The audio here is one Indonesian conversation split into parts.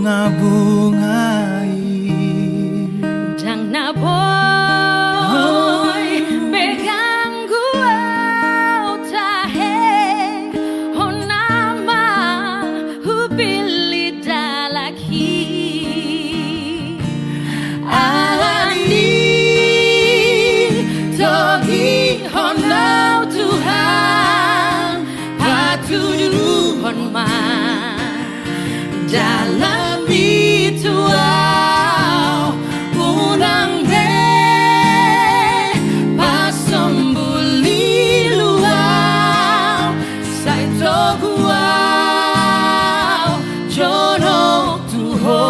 bunga-bungai Dang na boy pegang gua tahe honama hubili dalaki alani togi honau Tuhan patudu honma dalam ritual unang be pasambuli luau saito guau jono tuho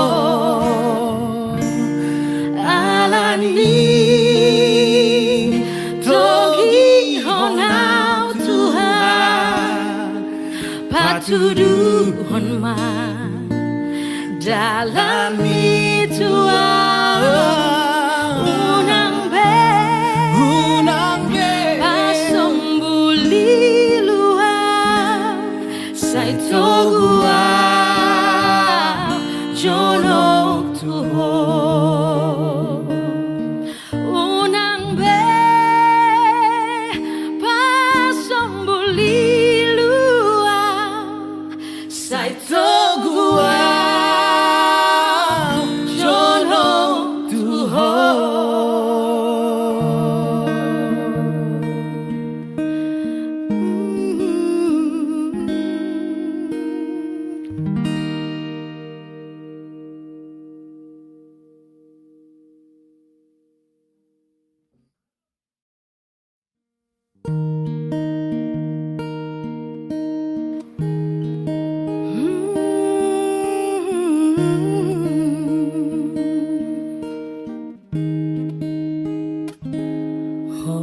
alani togi honau Tuhan patudu honma dalam ritual unang be pasambuli luau saito guau jono tuho unang be pasambuli luau saito guau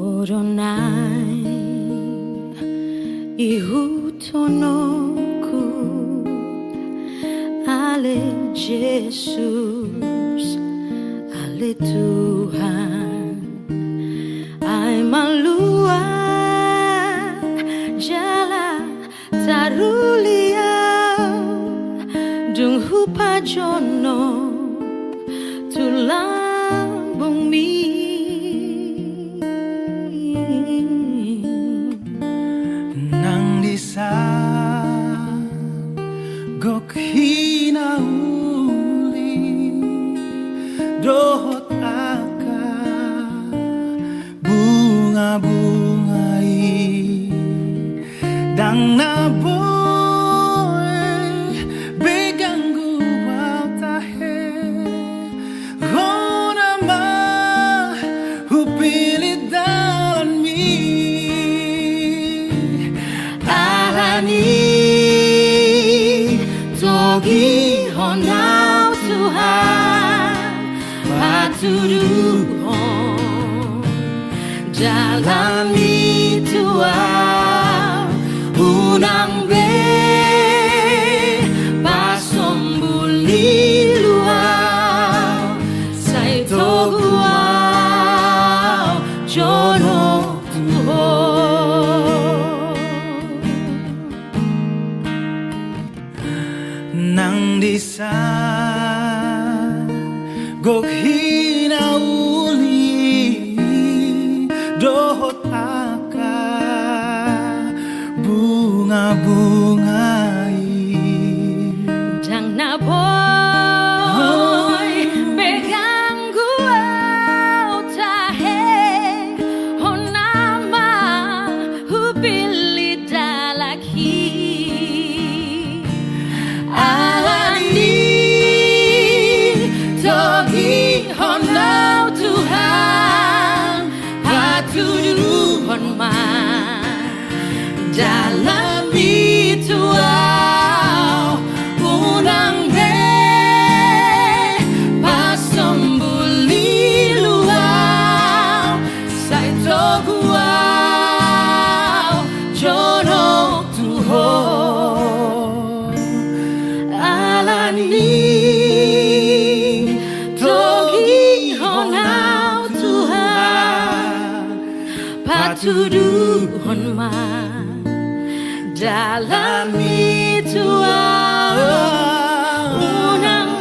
Horonai ihutonoku ale Jesus ale Tuhan ai malua jala tarulia dung hupa jono tulang bumi gok hinauli dohot aka bunga-bungai dang na boy begang gua tahe hona ma hupili dalam mi alani togi honau Tuhan patudu hon dalam ritual unang be pasambuli luau saito guau jono tuho nang disa gok hinauli dohot aka bunga-bungai dang na boy pegang gua tahe honama hubili dalaki togi honau Tuhan patudu honma dalam ritual unang be pasambuli luau saito guau jono tuho alani togi honau Tuhan patudu honma dalam ritual unang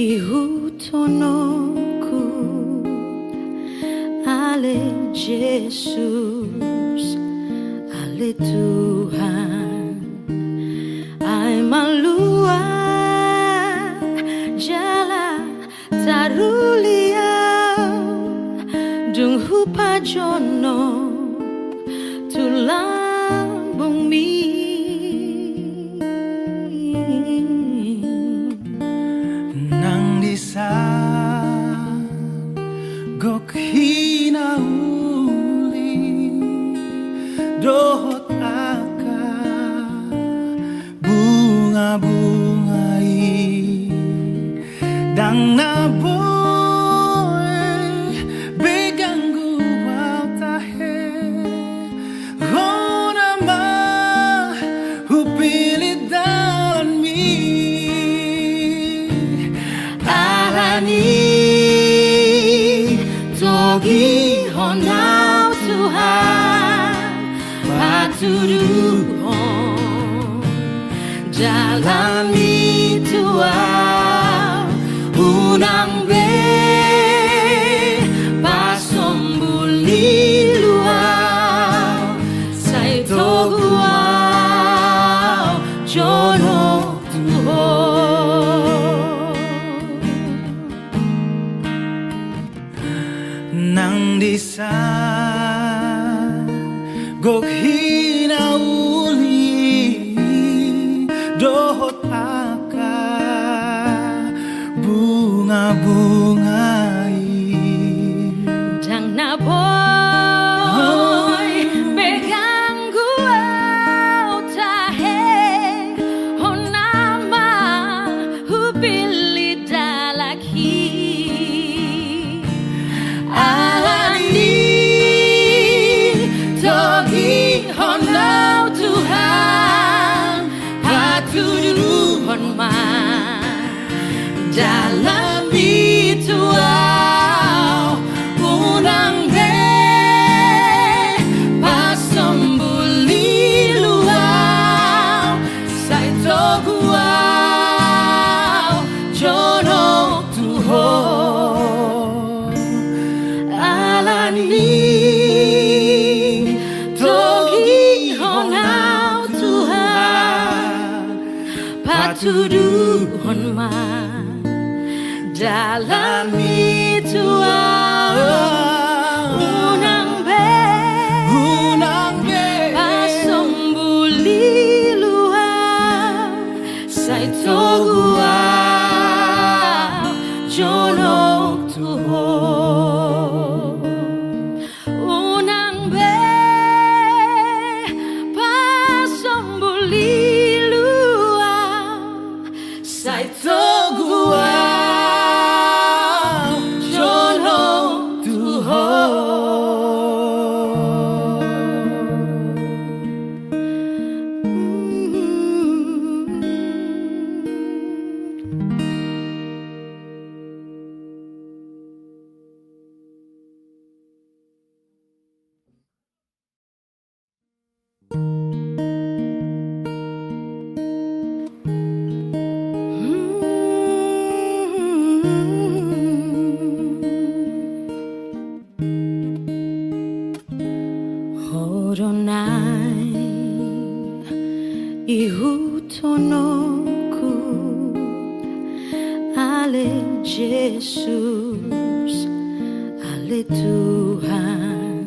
Ihutonoku ale Jesus, ale Tuhan, ay malua jala taruliau dung hupajono tulang bumi. Gok hinauli dohot aka bunga-bungai dang naboy begang guwaw tahe hona ma hupilit dan mi alani Togi honau Tuhan patuduhon jalani Tuhan unang be pasombuli luau sai toguau jono Tuhan. Nang disa gok hinauli dohot aka bunga-bungai dang naboy begang guau tahe honama hupili dalaki alani togi honau Tuhan patuduhon man dalam bituau unang be pasombuli luau sai toguau jono Tuhan alani togi honau Tuhan patuduhon man dalam bituau unang be pasombuli luau sai toguau jono Tuhan unang be pasombuli luau sai toguau Horonai ihutonoku ale Jesus, ale Tuhan,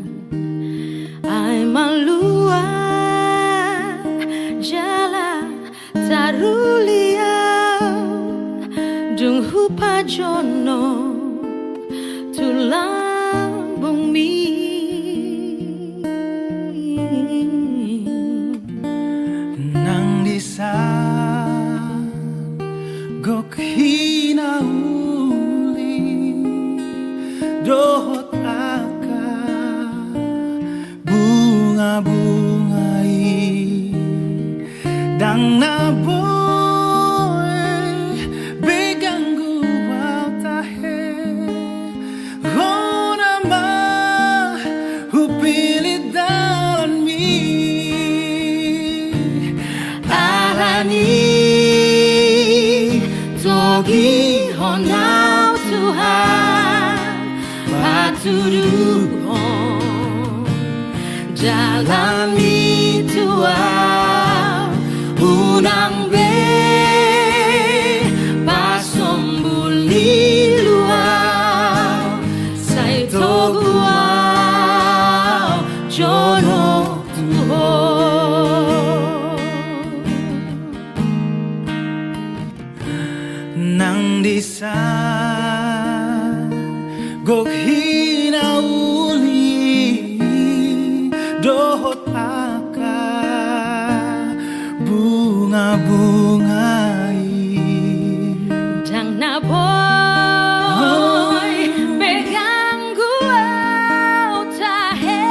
ay malua jala taruliau dung hupajono tulang bumi. disan gok hinauli dohot aka bunga-bungai dang naboy begang guwaw tahe hona ma hupilit dalan mi Alani togi honau Tuhan patuduhon jalani Tuhan unang be pasombuli luau sai toguau jono Tuhan nang disan gok hinauli dohot aka bunga-bungai Dang na boy begang guau tahe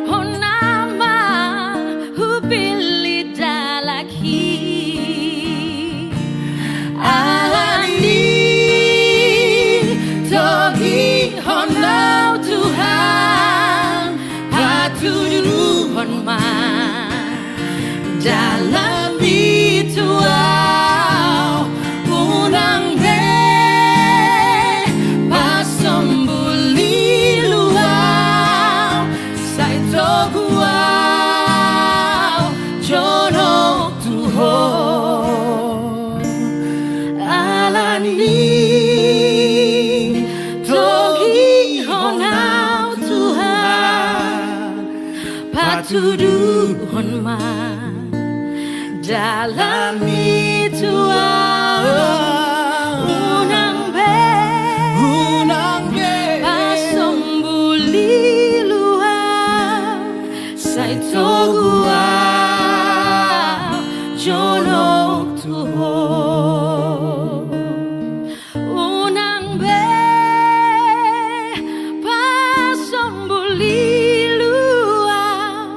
honama hubili dalaki Alani togi honau Tuhan patuduhon man dalam bituau unang be pasombuli luau sai toguau jono Tuhan Alani togi honau Tuhan patuduhon man dalam bituau unang be pasombuli luau sai toguau jono Tuhan unang be pasombuli luau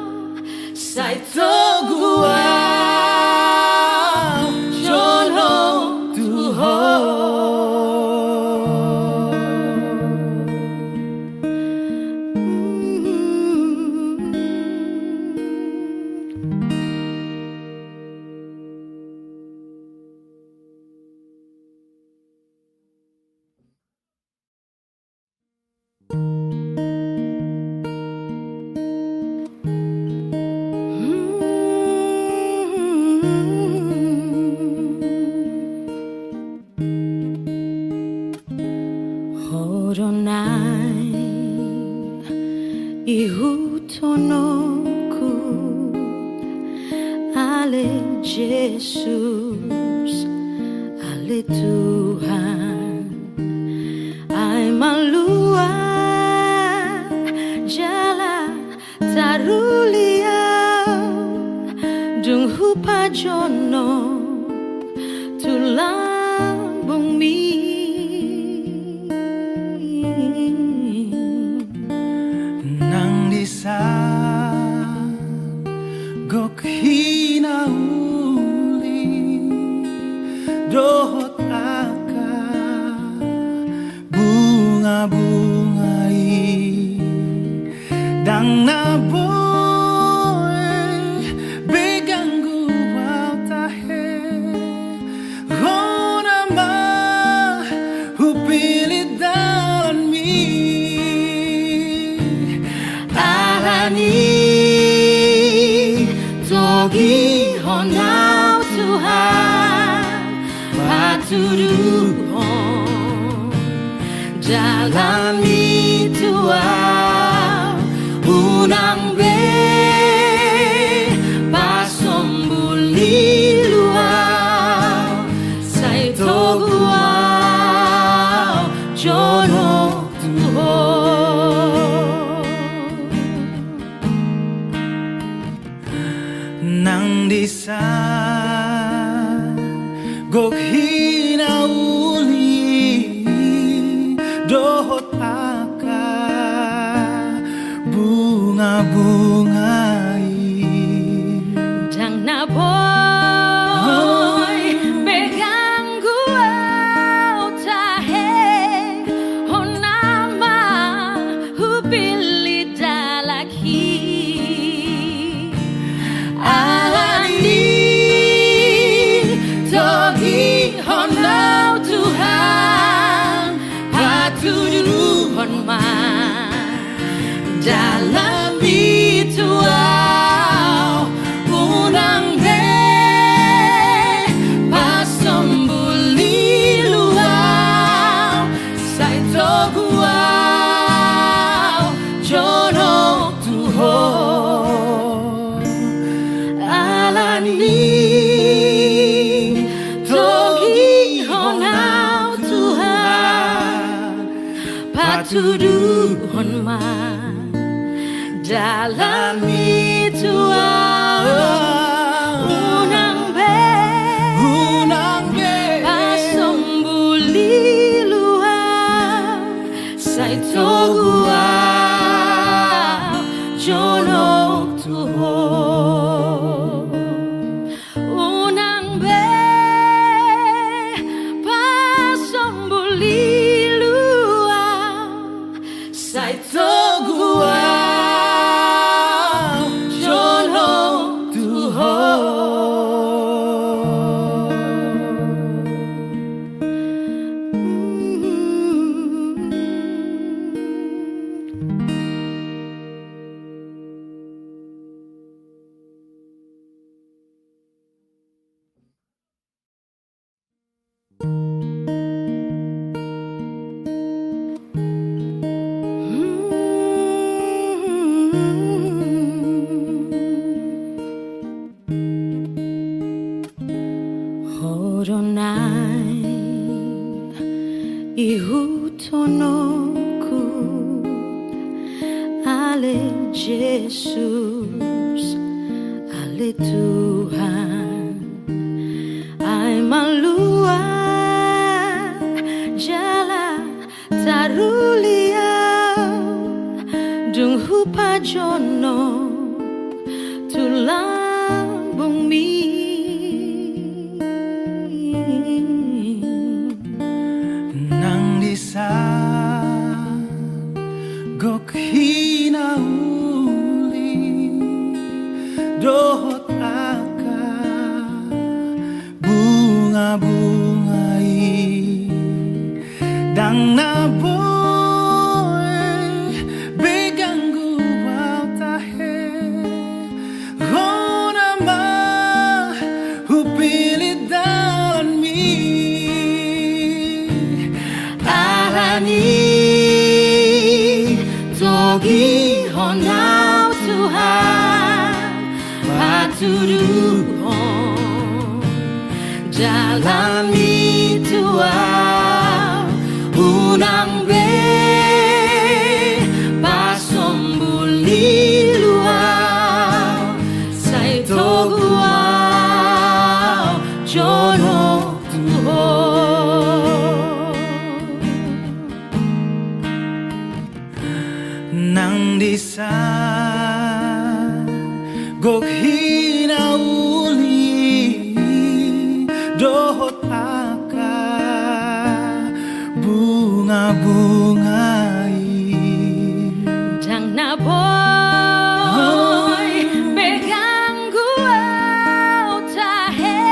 sai toguau Horonai ihutonoku ale Jesus ale Tuhan ai malua jala taruliau dung hupa jono tulang bumi nang disan gok hinauli dohot aka bunga-bungai dang naboy begang guwaw tahe hona ma hupilit dalan mi Alani togi honau Tuhan patuduhon jalani Tuhan unang be pasombuli luau sai toguau jono Tuhan nang di san gok hinauli dohot aka bunga-bungai Dang na boy pegang gua tahe honama hubili dalaki alani togi honau Tuhan patudu honma dalam itu unang be pasembuli luau sai toguau jono tuho alani togi honau Tuhan patudu honma dalam itu unang be pasembuli luau sai toguau jono tuho unang be pasembuli luau sai toguau Horonai ihutonoku ale Jesus ale Tuhan ai malua jala tarulia dung hupa jono tulang bumi nang di san gok hinauli dohot aka bunga-bungai dang na boy begang gua tahe honama hupilit dalan mi togi honau Tuhan patudu hon dalam itu unang be pasembuli luau sai toguau jono tuho nang di san gok hinauli dohot aka bunga-bungai Dang na boy pegang gua tahe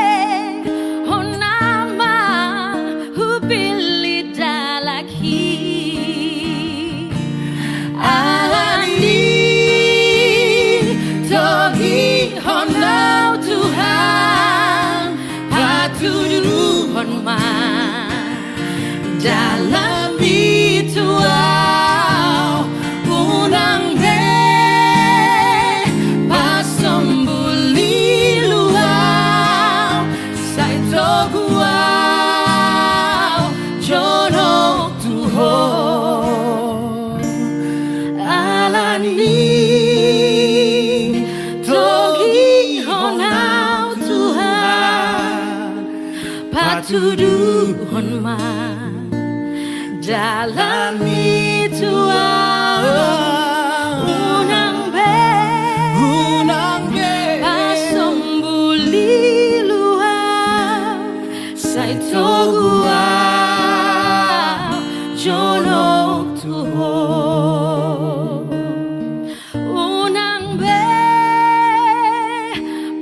patuduhon man dalam itu unang be pasambuli luar say togua jonok tuho unang be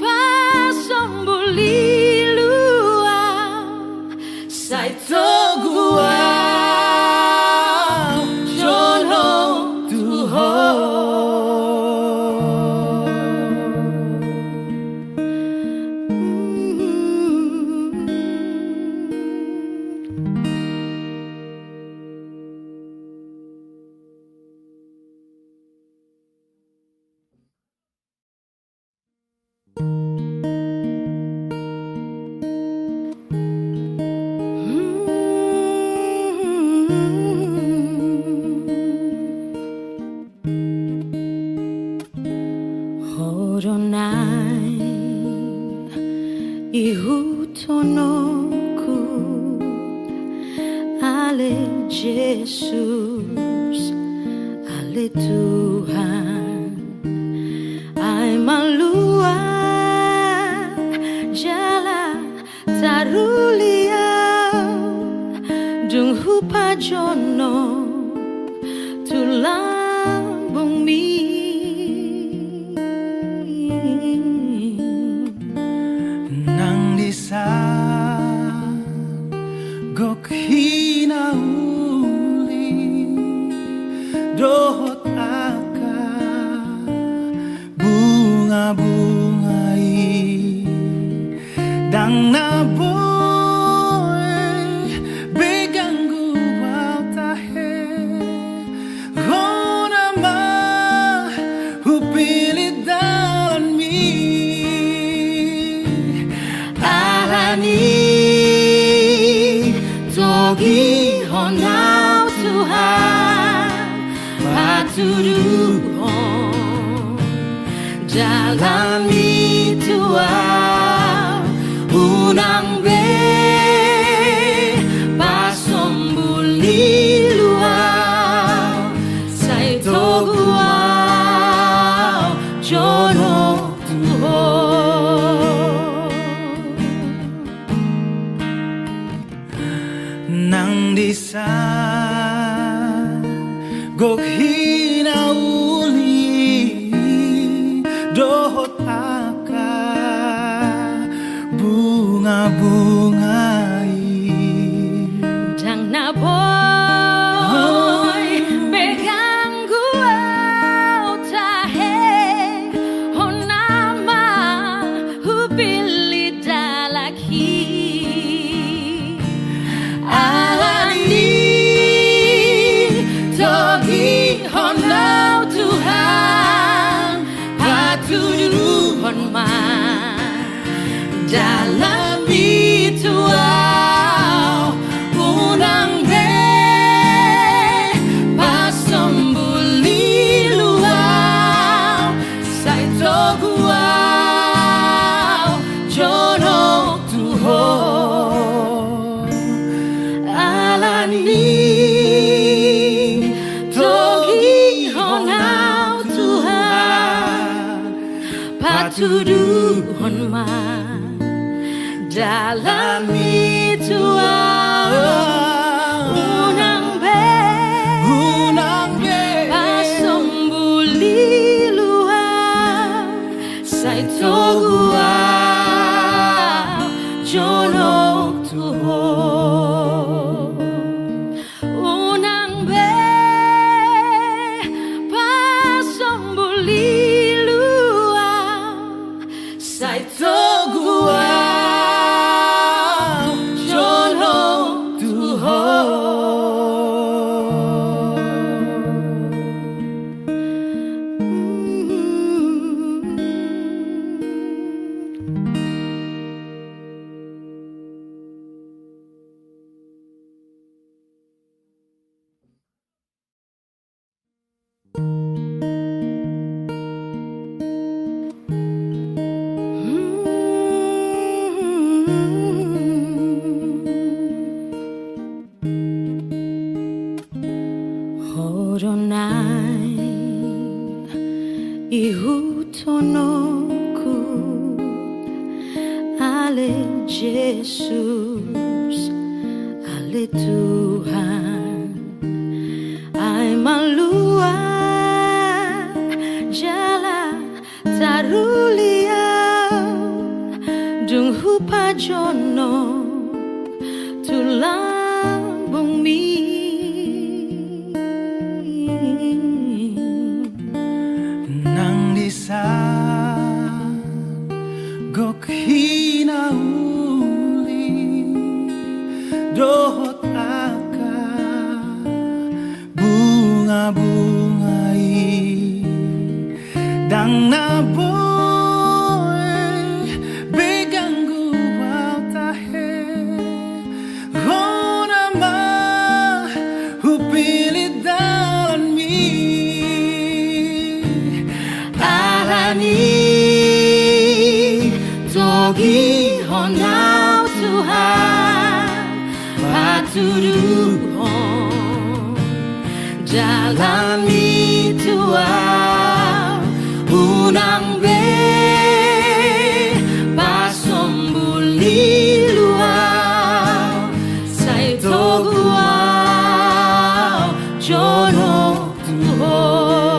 pasambuli luar say togua Horonai ihutonoku ale Jesus ale Tuhan ay malua jala tarulia dung hupa jono tulambung mi nang disa gok hinauli dohot aka bunga-bungai dang naboy begang guwaw tahe honama hupilit dalan mi alani togi honau Tuhan patuduhon jalan itu unang be pasambuli luar say togua jonok tuho nang disa gok hinauli dohot aka bunga-bungai dang naboy begang guau tahe honama hupili dalaki alani togi honau Tuhan patuduhon man dalam itu unang be pasambuli luar say togua jonok tuho alani togi honau Tuhan patuduhon man dalam itu unang be pasambuli luar say togua jonok tuho unang be pasambuli luar say togua Ale Yesus, ale Tuhan, ai malua jala tarulia dung hupa jono tulang bumi. Nang disa gok hinauli dohot aka bunga-bungai dang naboy begang guwal tahe rona ma hupili dalan mi Alani togi honau Tuhan patuduhon jalani Tuhan unang be pasombuli luau sai toguau jono Tuhan.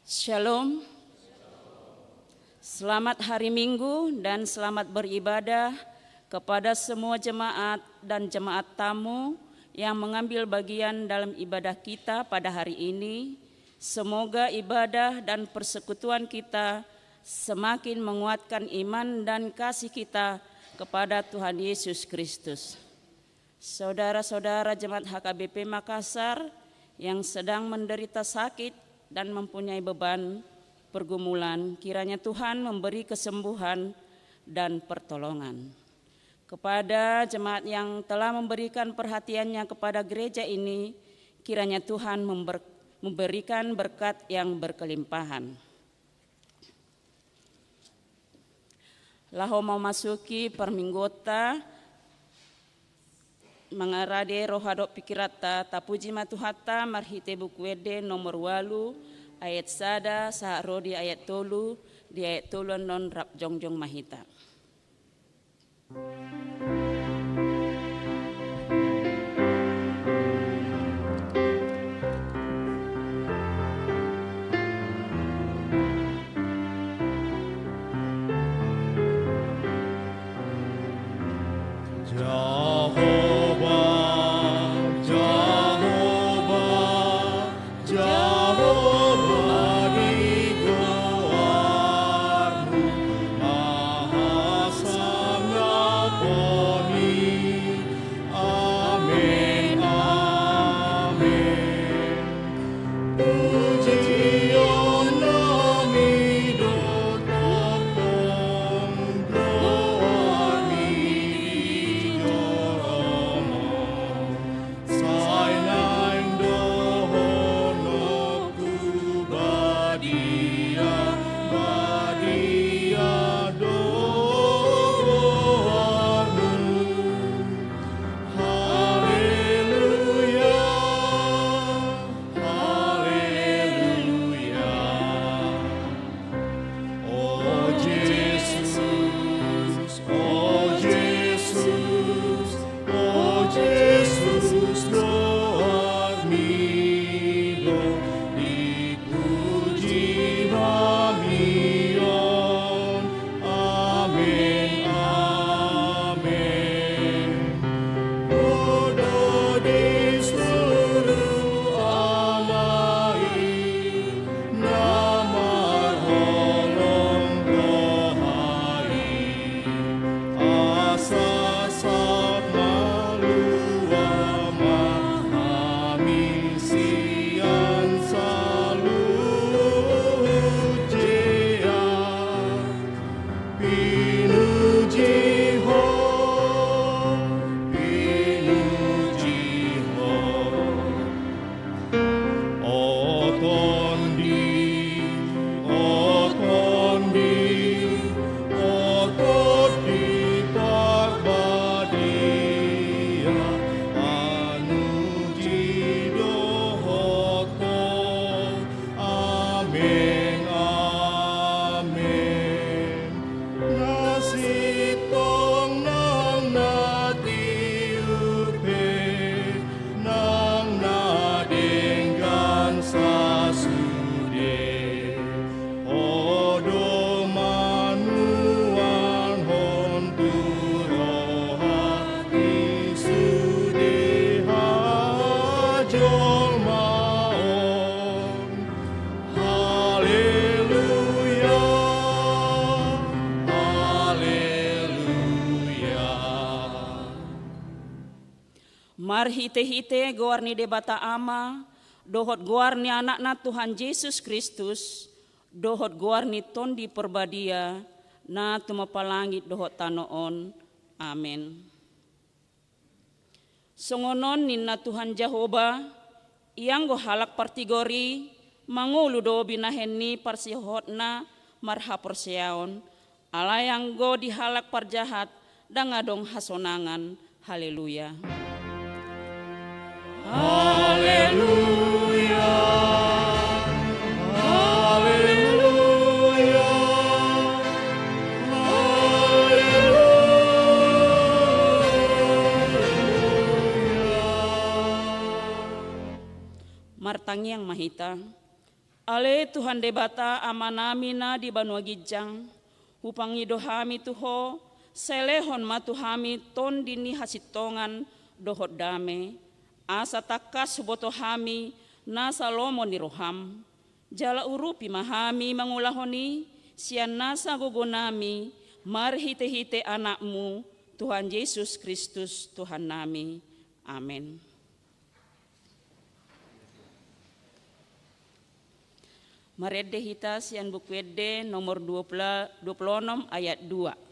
Shalom, selamat hari Minggu dan selamat beribadah kepada semua jemaat dan jemaat tamu yang mengambil bagian dalam ibadah kita pada hari ini. Semoga ibadah dan persekutuan kita semakin menguatkan iman dan kasih kita kepada Tuhan Yesus Kristus. Saudara-saudara jemaat HKBP Makassar yang sedang menderita sakit dan mempunyai beban pergumulan, kiranya Tuhan memberi kesembuhan dan pertolongan. Kepada jemaat yang telah memberikan perhatiannya kepada gereja ini, kiranya Tuhan memberikan berkat yang berkelimpahan. Laho mau masuki perminggota mengarade rohadok pikirata tapuji matuhata marhite bukwede nomor 8 ayat sada sahro di ayat tolu di ayat tolu non rap jongjong mahita. Jehovah di doamu, Maha Mar hite-hite goar ni debata ama, dohot goar ni anak-na Tuhan Yesus Kristus, dohot goar ni ton di perbadia, na tumapalangit dohot tanoon. Amen. Songonon ninna Tuhan Jehovah, iyang go halak partigori, mangulu do binahen ni parsihot na marha persiaon, alayang go dihalak parjahat, dangadong hasonangan. Haleluya. Haleluya. Haleluya. Martangi yang mahita, ale Tuhan debata amanamina di Banua Gijang, hupangi dohami tuho, selehon matuhami ton dini hasitongan dohot dame, asa takas suboto hami na salomo ni roham, jala urupi mahami mangulahoni, sian nasa gugunami, marhite-hite anakmu, Tuhan Yesus Kristus Tuhan nami. Amin. Marede hita sian bukwede nomor 26 ayat 2.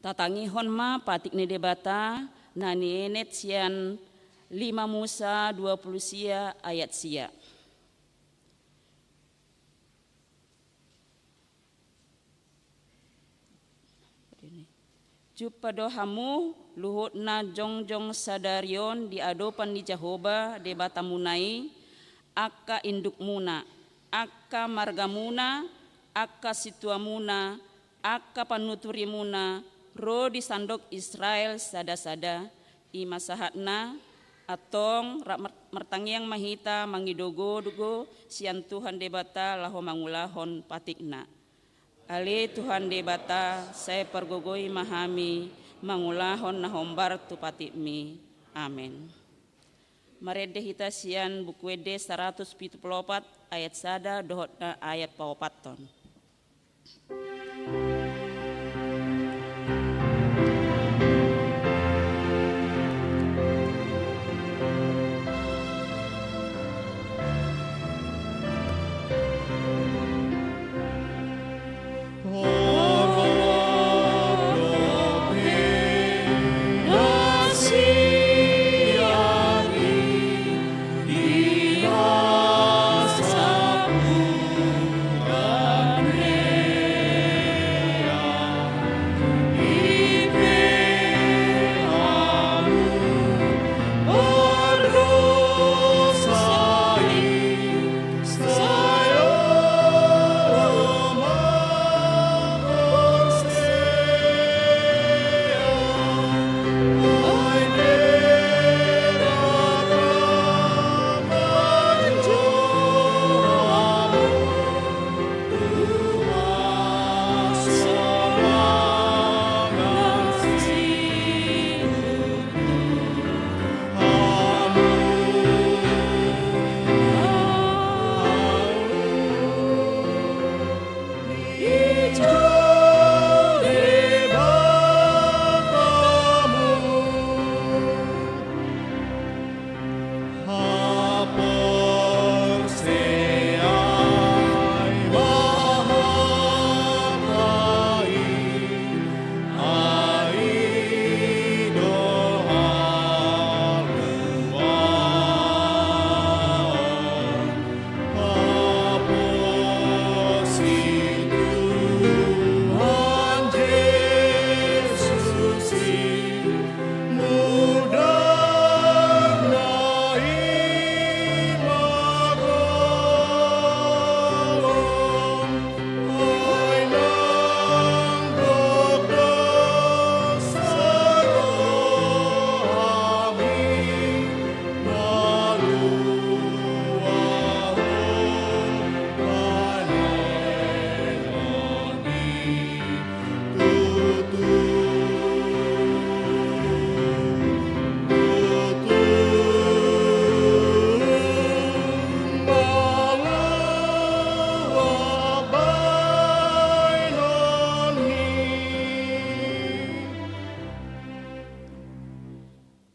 Tatangihon ma patik ni debata nani enet sian 5 Musa 20 sia ayat sia. Jupa dohamu luhut na jongjong sadarion di adopan di Jehovah debata munai, akka induk muna, akka marga muna, akka situa muna, akka panuturi muna, ro di sandok Israel sada-sada ima sahatna atong mertangiang mahita mangidogo-dogo sian Tuhan debata laho mangulahon patikna. Ale Tuhan debata saya pergogoi mahami mangulahon nahombar tu patikmi. Amin. Marede hita sian bukwede 174 ayat sada dohot na ayat pawapaton.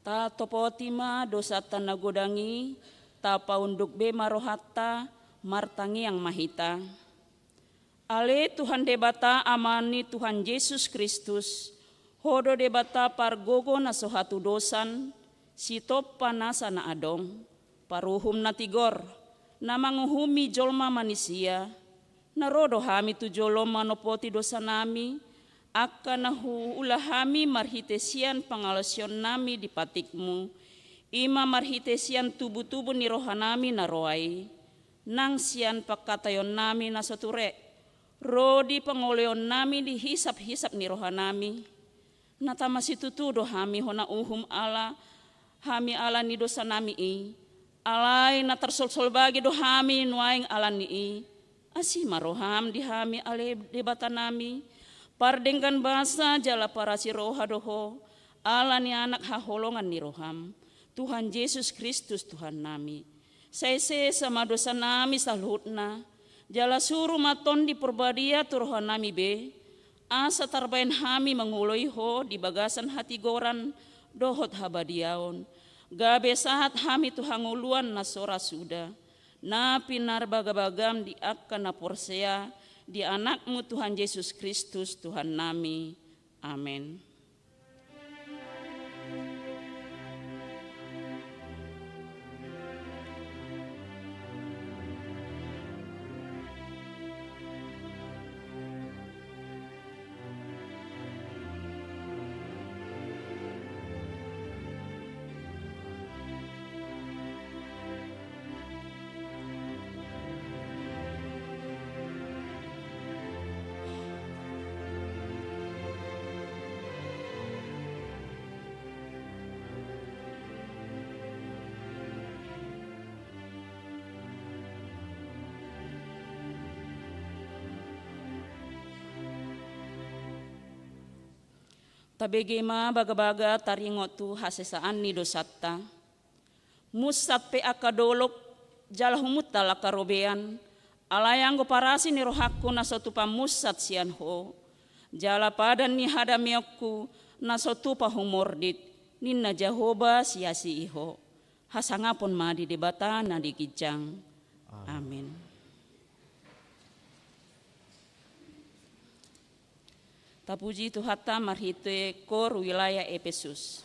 Ta topotima dosa tanagodangi, ta paunduk be marohatta, martangi yang mahita. Ale Tuhan debata amani Tuhan Yesus Kristus, hodo debata pargogo na sohatu dosan, sitop panasa na adong, paruhum na tigor, na manguhumi jolma manusia, narodo hami tu joloma nopoti dosa nami, akan nahu ulahami marhitesian pangalasion nami di patikmu, ima marhitesian tubuh-tubuh ni rohanami na roai, nang sian pakatayon nami na soture, rodi pangoleon nami di hisap-hisap ni rohanami, natama situtudo hami hona uhum ala, hami ala ni dosa nami alai na tersol-sol bagi do hami nuaing ala ni asima roham di hami ale debata nami, pardengkan basa jala parasi roha doho, ala ni anak haholongan ni roham, Tuhan Yesus Kristus Tuhan nami. Saya sama dosa nami salhutna, jala suruh maton di perbadia turohan nami be, asa tarbain hami menguloi ho di bagasan hati goran dohot habadiaon, gabe saat hami tuhanguluan nasora sudah, na pinar bagabagam di akan na porsea, di anakmu Tuhan Yesus Kristus Tuhan nami. Amin. Tabegema baga-baga taringot tu hasesaan ni dosatta. Musat pe akadolok jalahumut tala karobean. Alayang parasi ni rohakku na sotupa musat sian ho. Jala padan ni hadamiokku na sotupa humordit. Ninna Jehoba siasi iho. Hasangapon ma di debata na dikijang. Amin. Tapuji Tuhata marhite kor wilayah Efesus.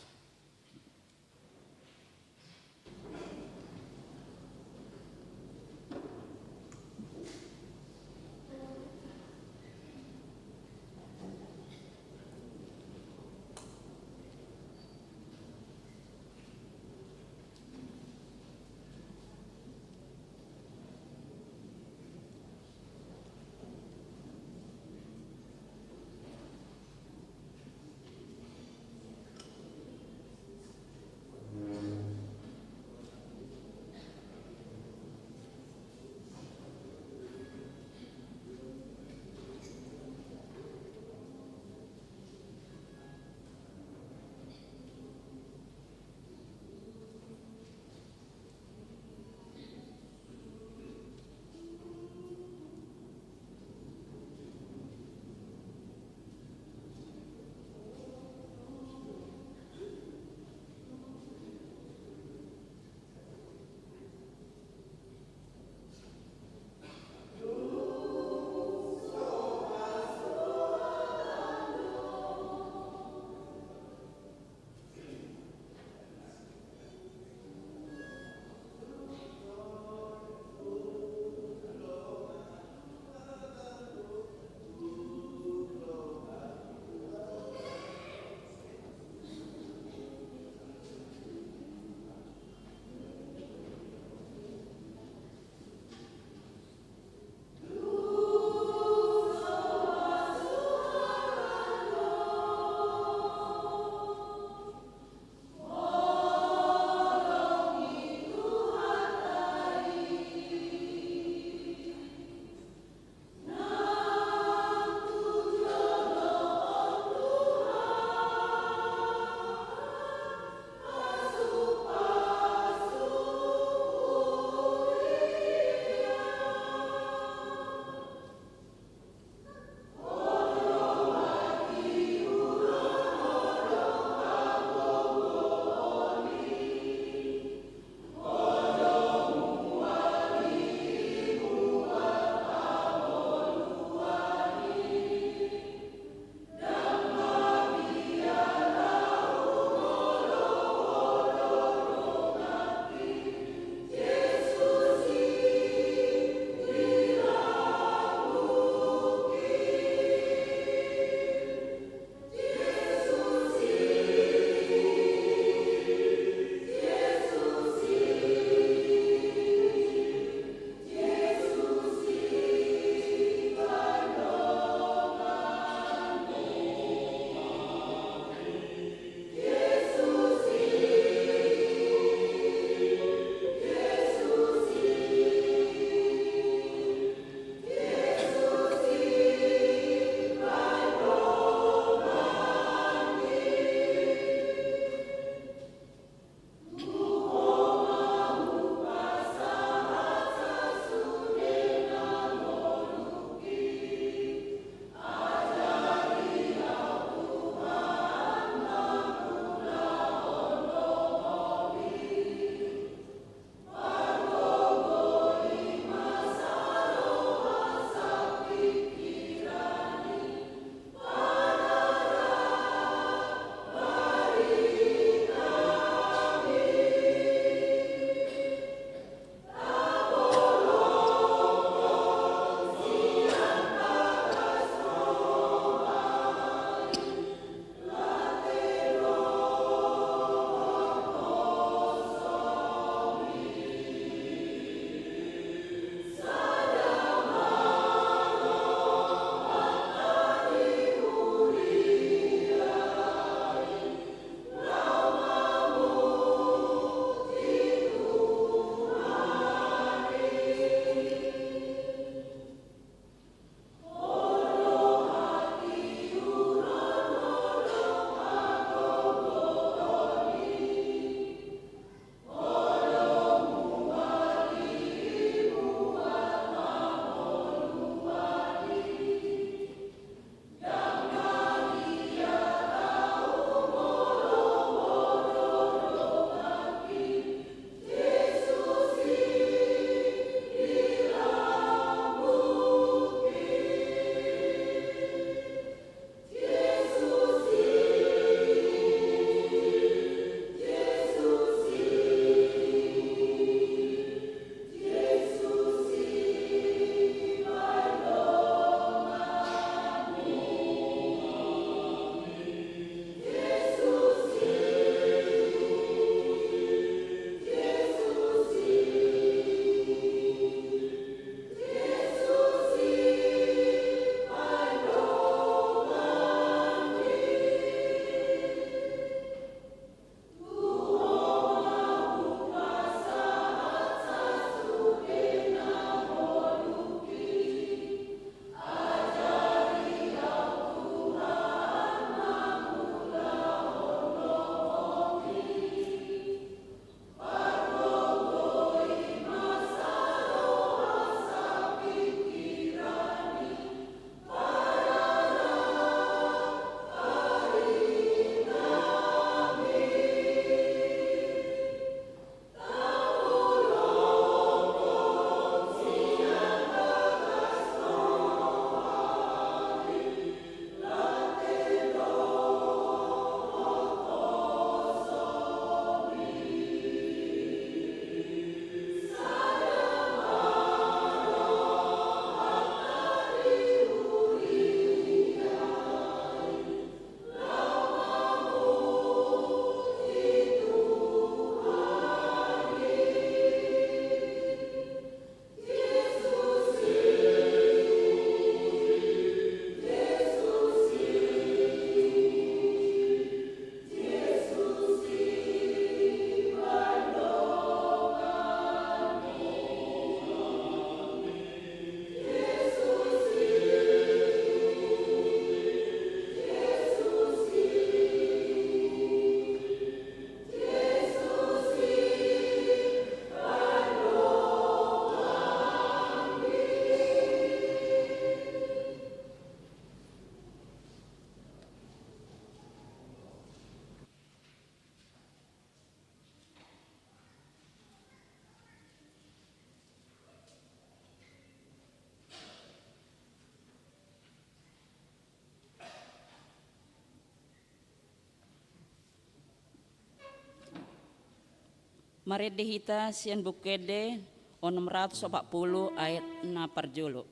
Mari dihita sian bukede o 640 ayat 6 parjolo.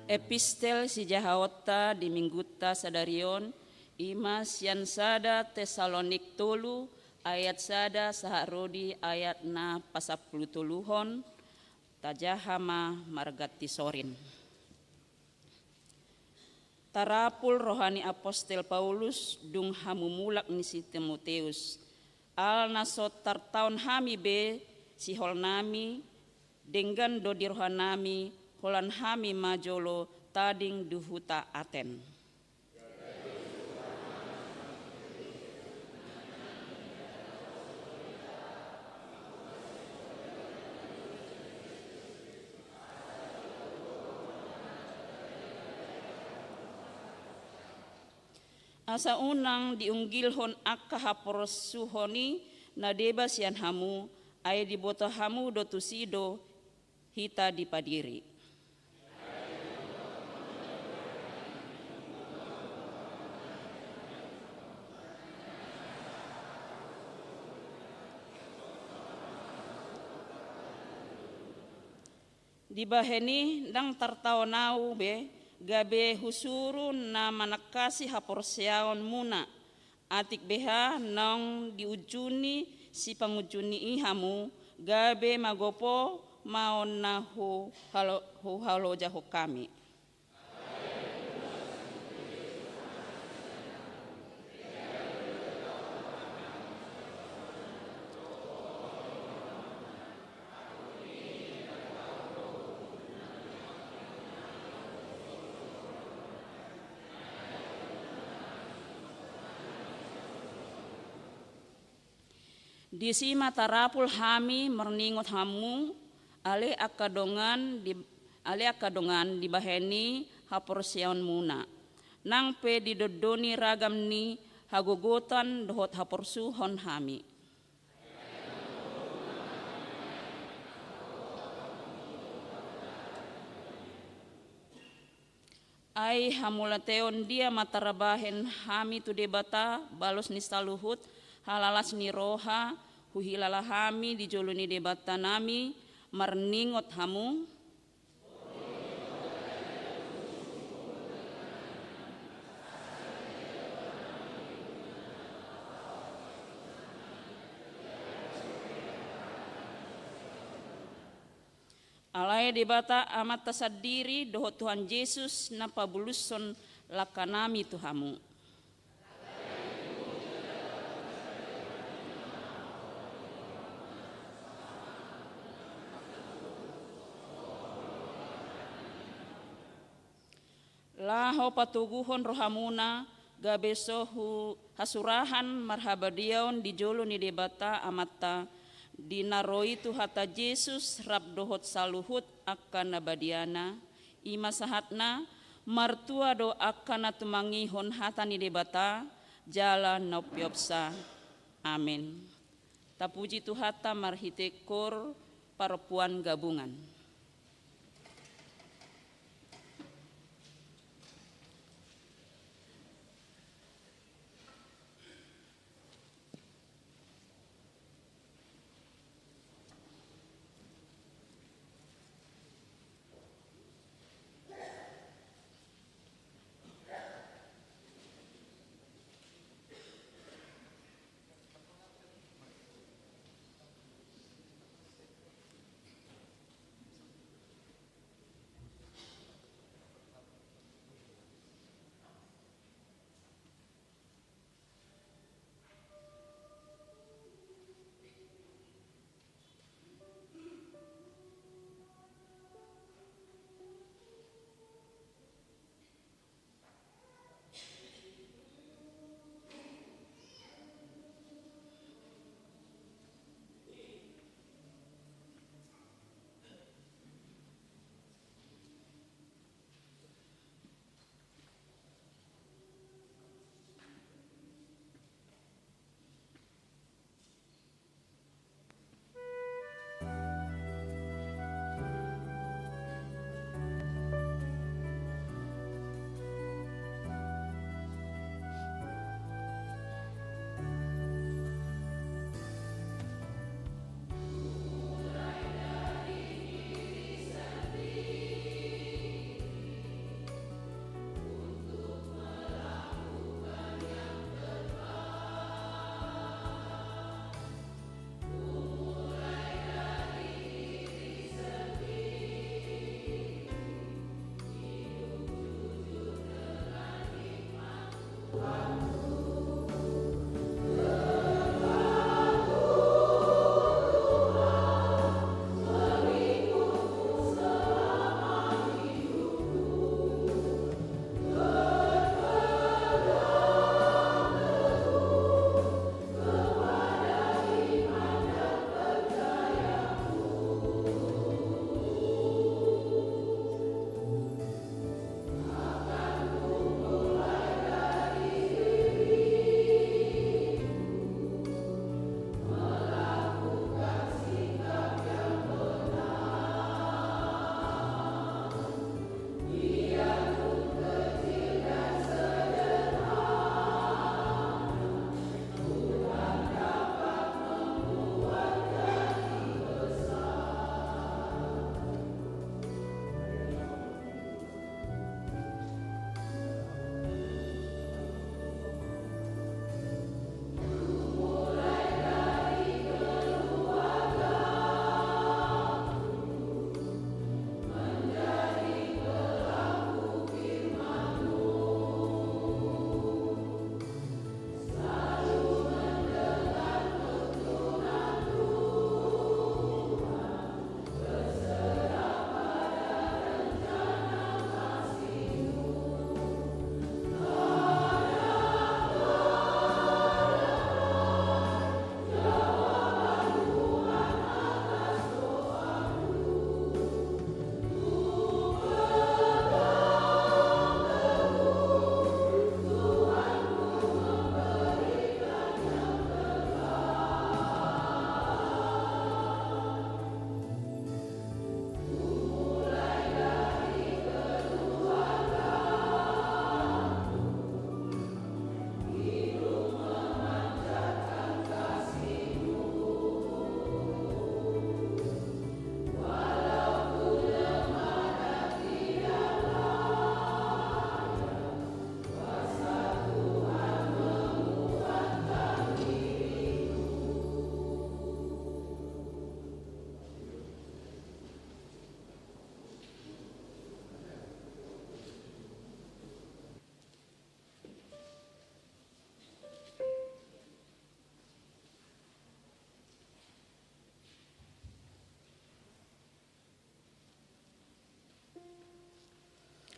Epistel si Jahawata di Mingguta Sadarion ima sian sada Tesalonik tolu ayat sada saharodi ayat na pasapulu tuluhon tajahama margati sorin. Tarapul rohani apostel Paulus dung hamumulak ni si Timoteus al nasot tartaun hami be si holnami dengan dodi rohanami holan hami majolo tading duhuta Aten. Asa unang diunggilhon akka haporsuhoni na debas yan hamu ay diboto hamu dotusido hita dipadiri. Dibaheni dang tartaonau be gabe husuru na manakasi haporseaon muna atik beha nang diujuni si pangujuni ihamu gabe magopo maon na hu halo jaho kami. Di sima tarapul hami merningot hamu ale akadongan di baheni haporsiaon muna nang pe didodoni ragam ni hagogotan dohot haporsuhon hami. Ai hamulateon dia matarabahen hami tu debata balos ni saluhut halalas ni roha huhilala hami di joluni debata nami marningot hamu alai debata amat tasadiri dohot Tuhan Yesus na pabuluson lakanami tuhamu. Laho patuguhon rohamuna gabesohu hasurahan marhabadiaon di jolo ni debata amata dinaroi tu hata Yesus rab dohot saluhut akan nabadiana ima sahatna martua do akan natumangihon hata ni debata jala nopiopsa. Amin. Tapuji tu hata marhitekor perempuan gabungan.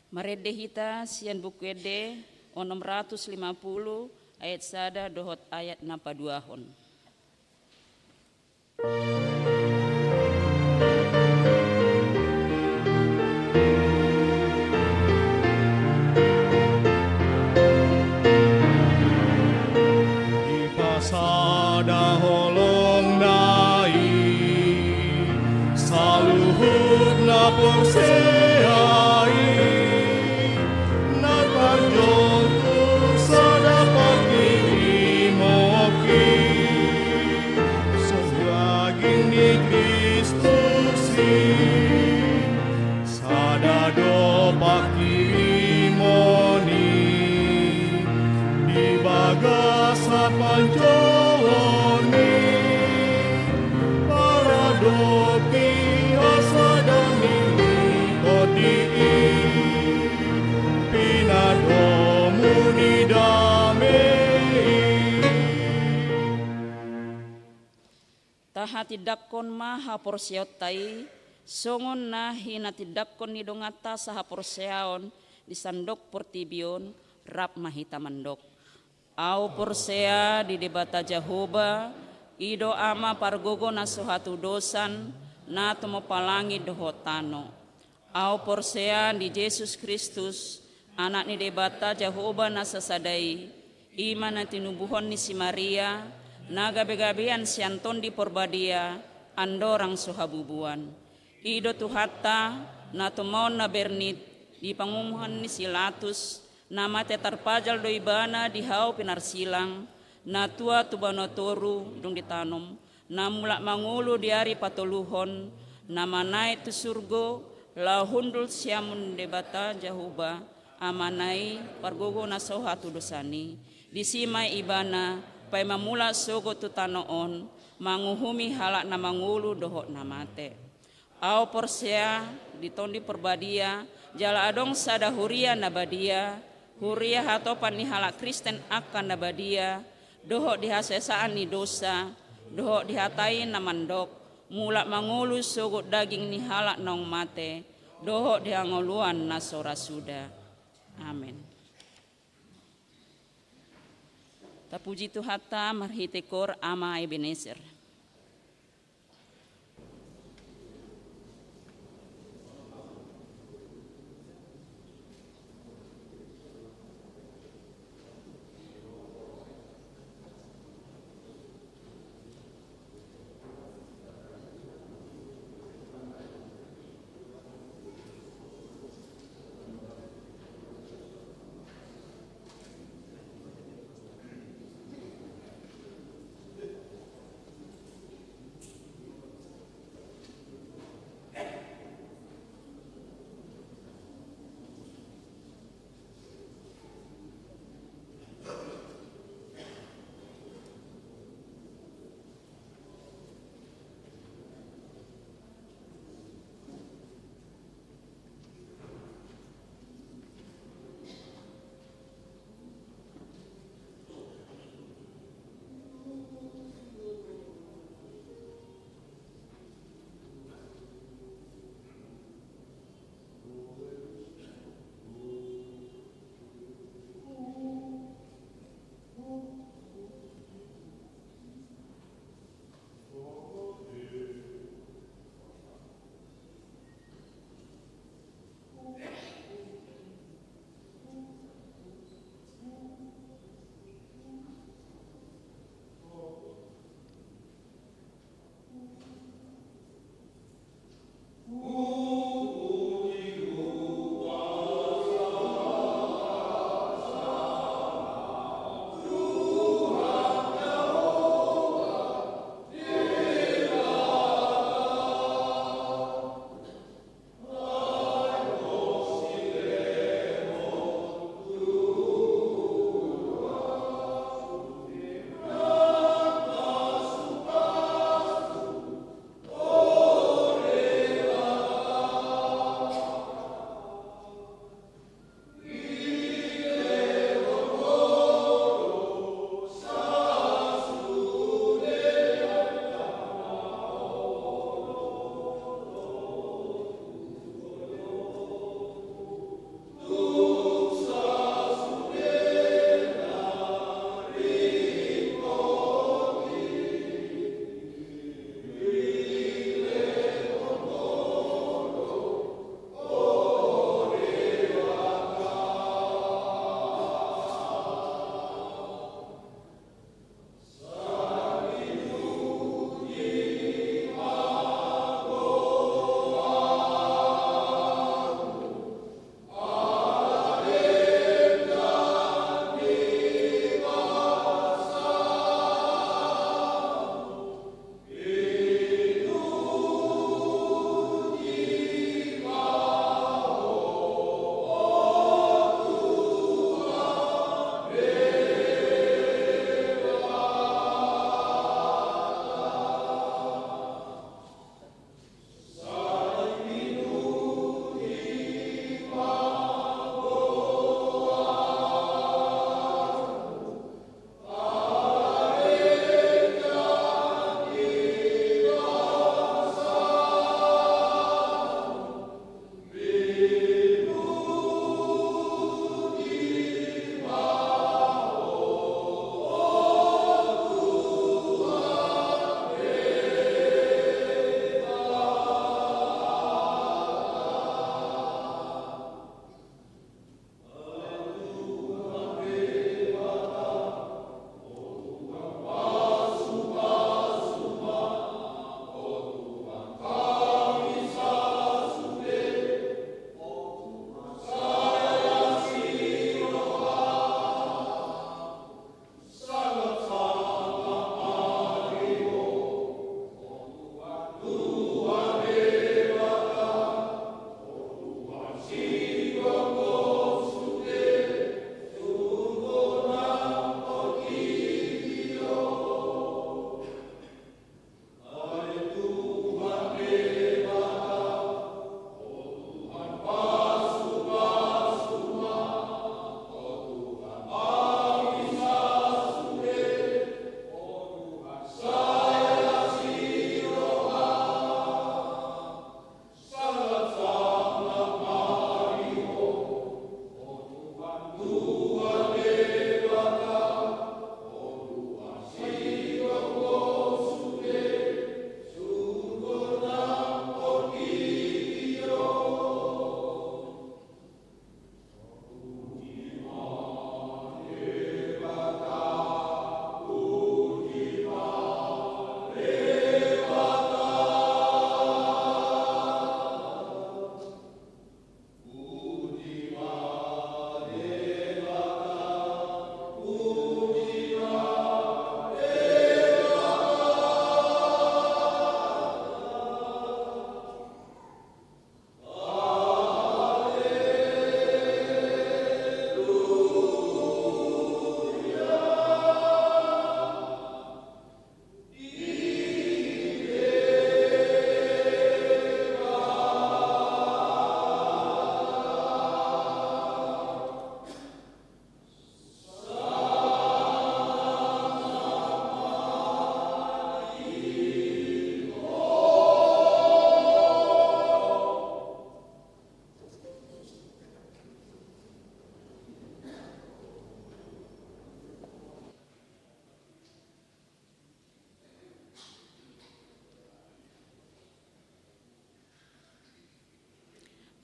Maredehita sian bukwede 650 ayat sada dohot ayat 62. Sada holong dai saluhut na porseai na parjotu sada pakimoki selaging di Kristusi sada do pakimoni di bagasa panjoni para doki asadani kodi pinadomu ni damai Taha tidakkon maha porsiautai songon na hina tidakkon ni dongata saha porseaon di sandok portibion rap mahita mandok. Au porsea di debata Jahoba ido ama pargogo na suhatu dosan na tomo palangi dohotano. Au porsea di Yesus Kristus anak ni debata Jahoba na sasadai iman na tinubuhon ni si Maria na gabe-gabean si Anton di porbadia andorang suhabubuan. Ido tuhata na tumon na bernit di pangumuhan ni Silatus nama tetarpajal doibana di hau pinarsilang na tua tubanotoru dong ditanom na mulak mangulu di hari patoluhon na manai tu surgo la hundul siamun debata Jahoba amanai pargogo na soha tu dosani disimai ibana pai mamula sogo tu tanoon manguhumi halak na mangulu dohot namate au porsea ditondi perbadia jala adong sada huria nabadia huria hatopan ni halak Kristen akan nabadia dohok dihasesaan ni dosa dohok dihatain na mandok mulak mangulu sogot daging ni halak nong mate dohok dihangoluan na sora suda. Amin. Tapuji Tuhata marhitekor ama Ebenezer.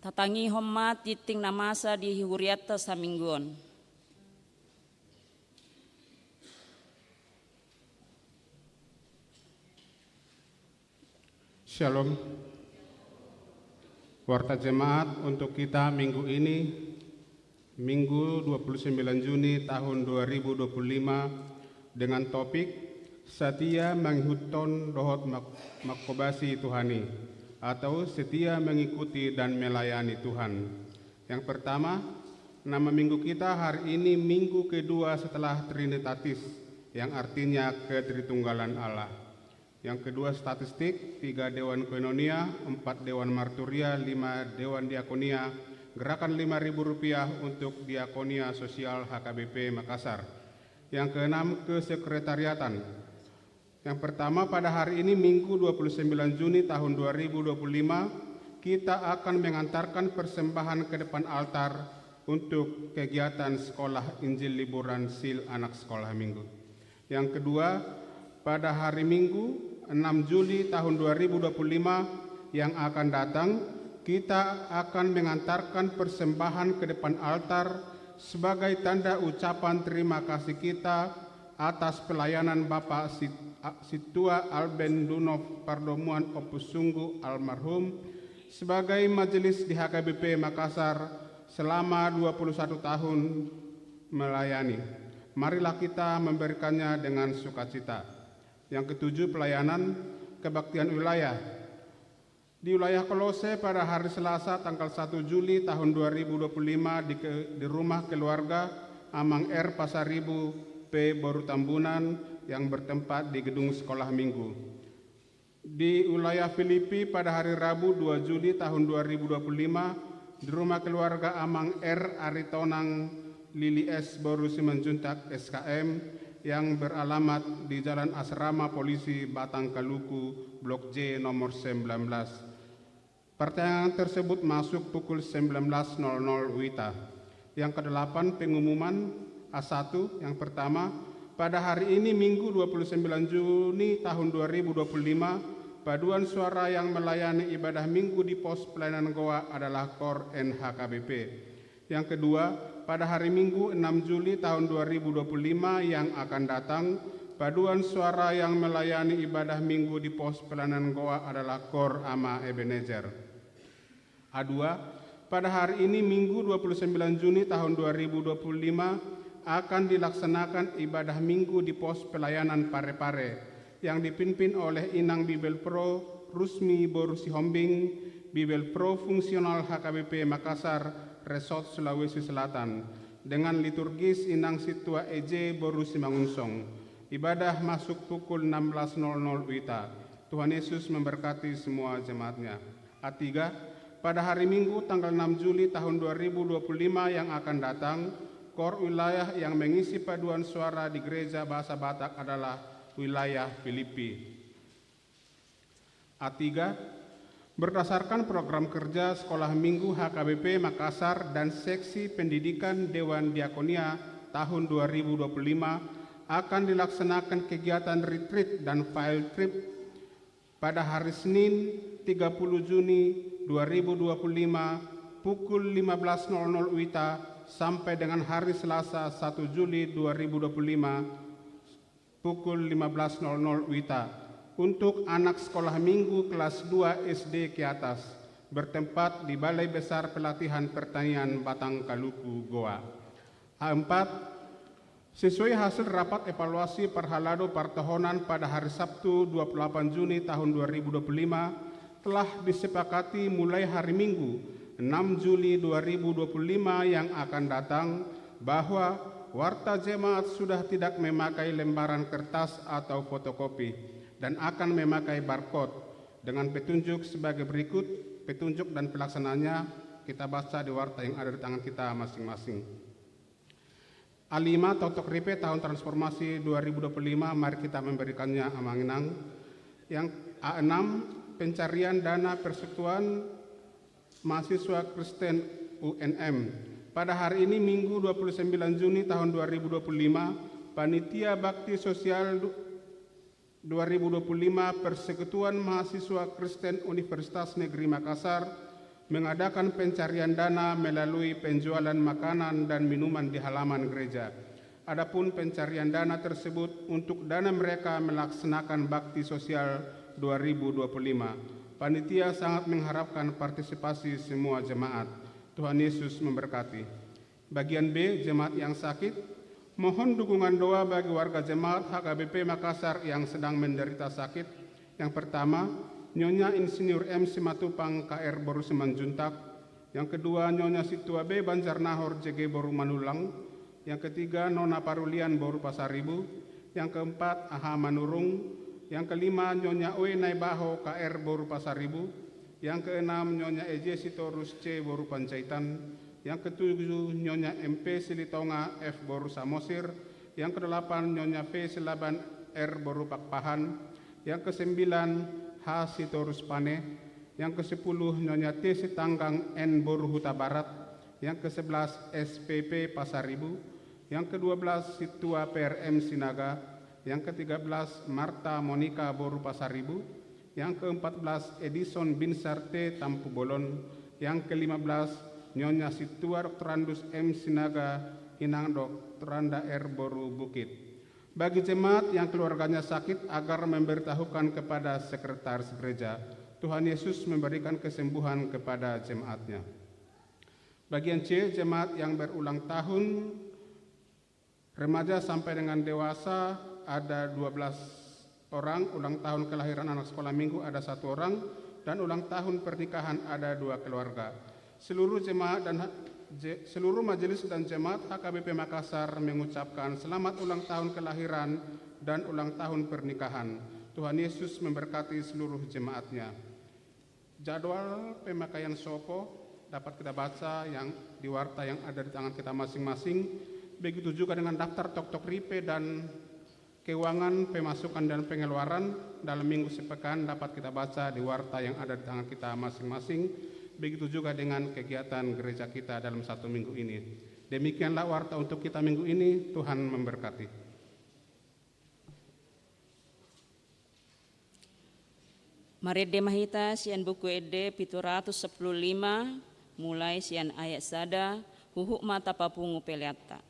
Tatangi hormat titing namasa di huriata saminggon. Shalom. Warta jemaat untuk kita minggu ini, Minggu 29 Juni tahun 2025 dengan topik Setia Menghuton Dohot Makobasi Tuhani atau setia mengikuti dan melayani Tuhan. Yang pertama, nama minggu kita hari ini minggu kedua setelah Trinitatis yang artinya ketritunggalan Allah. Yang kedua statistik, 3 Dewan Koinonia, 4 Dewan Marturia, 5 Dewan Diakonia, gerakan Rp5.000 untuk Diakonia Sosial HKBP Makassar. Yang keenam, kesekretariatan. Yang pertama, pada hari ini Minggu 29 Juni tahun 2025, kita akan mengantarkan persembahan ke depan altar untuk kegiatan sekolah Injil liburan SIL anak sekolah minggu. Yang kedua, pada hari Minggu 6 Juli tahun 2025 yang akan datang, kita akan mengantarkan persembahan ke depan altar sebagai tanda ucapan terima kasih kita atas pelayanan Bapak Situa Alben Dunov Pardomuan Opus Sungguh almarhum sebagai majelis di HKBP Makassar selama 21 tahun melayani. Marilah kita memberikannya dengan sukacita. Yang ketujuh, pelayanan kebaktian wilayah. Di wilayah Kolose pada hari Selasa tanggal 1 Juli tahun 2025 di rumah keluarga Amang R Pasaribu P Boru Tambunan yang bertempat di gedung sekolah minggu. Di wilayah Filipi pada hari Rabu 2 Juli tahun 2025 di rumah keluarga Amang R Aritonang Lili S Boru Simanjuntak SKM yang beralamat di Jalan Asrama Polisi Batang Kaluku, Blok J nomor 19. Pertanyaan tersebut masuk pukul 19.00 WITA. Yang kedelapan, pengumuman A1. Yang pertama, pada hari ini Minggu 29 Juni tahun 2025, paduan suara yang melayani ibadah Minggu di pos pelayanan Goa adalah KOR NHKBP. Yang kedua, pada hari Minggu 6 Juli tahun 2025 yang akan datang, paduan suara yang melayani ibadah Minggu di pos pelayanan Goa adalah KOR AMA Ebenezer. A2, pada hari ini Minggu 29 Juni tahun 2025 akan dilaksanakan ibadah Minggu di pos pelayanan Parepare yang dipimpin oleh Inang Bibel Pro Rusmi Borusi Hombing, Bibel Pro Fungsional HKBP Makassar Resort Sulawesi Selatan dengan liturgis Inang Situa EJ Borusi Mangunsong. Ibadah masuk pukul 16.00 WITA. Tuhan Yesus memberkati semua jemaatnya. A3, pada hari Minggu tanggal 6 Juli tahun 2025 yang akan datang, KOR wilayah yang mengisi paduan suara di Gereja Bahasa Batak adalah wilayah Filipi. A3, berdasarkan program kerja Sekolah Minggu HKBP Makassar dan Seksi Pendidikan Dewan Diakonia tahun 2025 akan dilaksanakan kegiatan retreat dan field trip pada hari Senin 30 Juni 2025 pukul 15.00 WITA sampai dengan hari Selasa 1 Juli 2025 pukul 15.00 WITA. Untuk anak sekolah minggu kelas 2 SD ke atas bertempat di Balai Besar Pelatihan Pertanian Batang Kaluku, Goa. A4, sesuai hasil rapat evaluasi perhalado partahonan pada hari Sabtu 28 Juni tahun 2025 telah disepakati mulai hari Minggu 6 Juli 2025 yang akan datang bahwa warta jemaat sudah tidak memakai lembaran kertas atau fotokopi dan akan memakai barcode dengan petunjuk sebagai berikut. Petunjuk dan pelaksanaannya kita baca di warta yang ada di tangan kita masing-masing. A5, Totok Ripe tahun transformasi 2025, mari kita memberikannya amanginang. Yang A6, pencarian dana persekutuan mahasiswa Kristen UNM. Pada hari ini Minggu 29 Juni tahun 2025, Panitia Bakti Sosial 2025 Persekutuan Mahasiswa Kristen Universitas Negeri Makassar mengadakan pencarian dana melalui penjualan makanan dan minuman di halaman gereja. Adapun pencarian dana tersebut untuk dana mereka melaksanakan bakti sosial 2025. Panitia sangat mengharapkan partisipasi semua jemaat. Tuhan Yesus memberkati. Bagian B, jemaat yang sakit. Mohon dukungan doa bagi warga jemaat HKBP Makassar yang sedang menderita sakit. Yang pertama, Nyonya Insinyur M. Simatupang KR Boru Semanjuntak. Yang kedua, Nyonya Situa B. Banjarnahor JG Boru Manulang. Yang ketiga, Nona Parulian Boru Pasaribu. Yang keempat, Aha Manurung. Yang kelima, Nyonya Oe Naibaho KR Boru Pasaribu. Yang keenam, Nyonya Eje Sitorus C Boru Pancaitan. Yang ketujuh, Nyonya MP Silitonga F Boru Samosir. Yang kedelapan, Nyonya V Silaban R Boru Pakpahan. Yang kesembilan, H Sitorus Pane. Yang kesepuluh, Nyonya T Sitanggang N Boru Huta Barat. Yang kesebelas, SPP Pasaribu. Yang ke-12, Situa PRM Sinaga. Yang ke-13, Marta Monika Boru Pasaribu. Yang ke-14, Edison Binsar T Tampu Bolon. Yang ke-15, Nyonya Situa Doktorandus M Sinaga Inang Doktoranda R Boru Bukit. Bagi jemaat yang keluarganya sakit agar memberitahukan kepada sekretaris gereja. Tuhan Yesus memberikan kesembuhan kepada jemaatnya. Bagian C, jemaat yang berulang tahun, remaja sampai dengan dewasa ada 12 orang, ulang tahun kelahiran anak sekolah minggu ada 1 orang, dan ulang tahun pernikahan ada 2 keluarga. Seluruh jemaat dan seluruh majelis dan jemaat HKBP Makassar mengucapkan selamat ulang tahun kelahiran dan ulang tahun pernikahan. Tuhan Yesus memberkati seluruh jemaatnya. Jadwal pemakaian soko dapat kita baca yang di warta yang ada di tangan kita masing-masing. Begitu juga dengan daftar tok-tok ripe dan keuangan pemasukan dan pengeluaran dalam minggu sepekan dapat kita baca di warta yang ada di tangan kita masing-masing. Begitu juga dengan kegiatan gereja kita dalam 1 minggu ini. Demikianlah warta untuk kita minggu ini. Tuhan memberkati. Mari demahita sian buku ede 715 mulai sian ayat sada huhuk mata papungu peleata.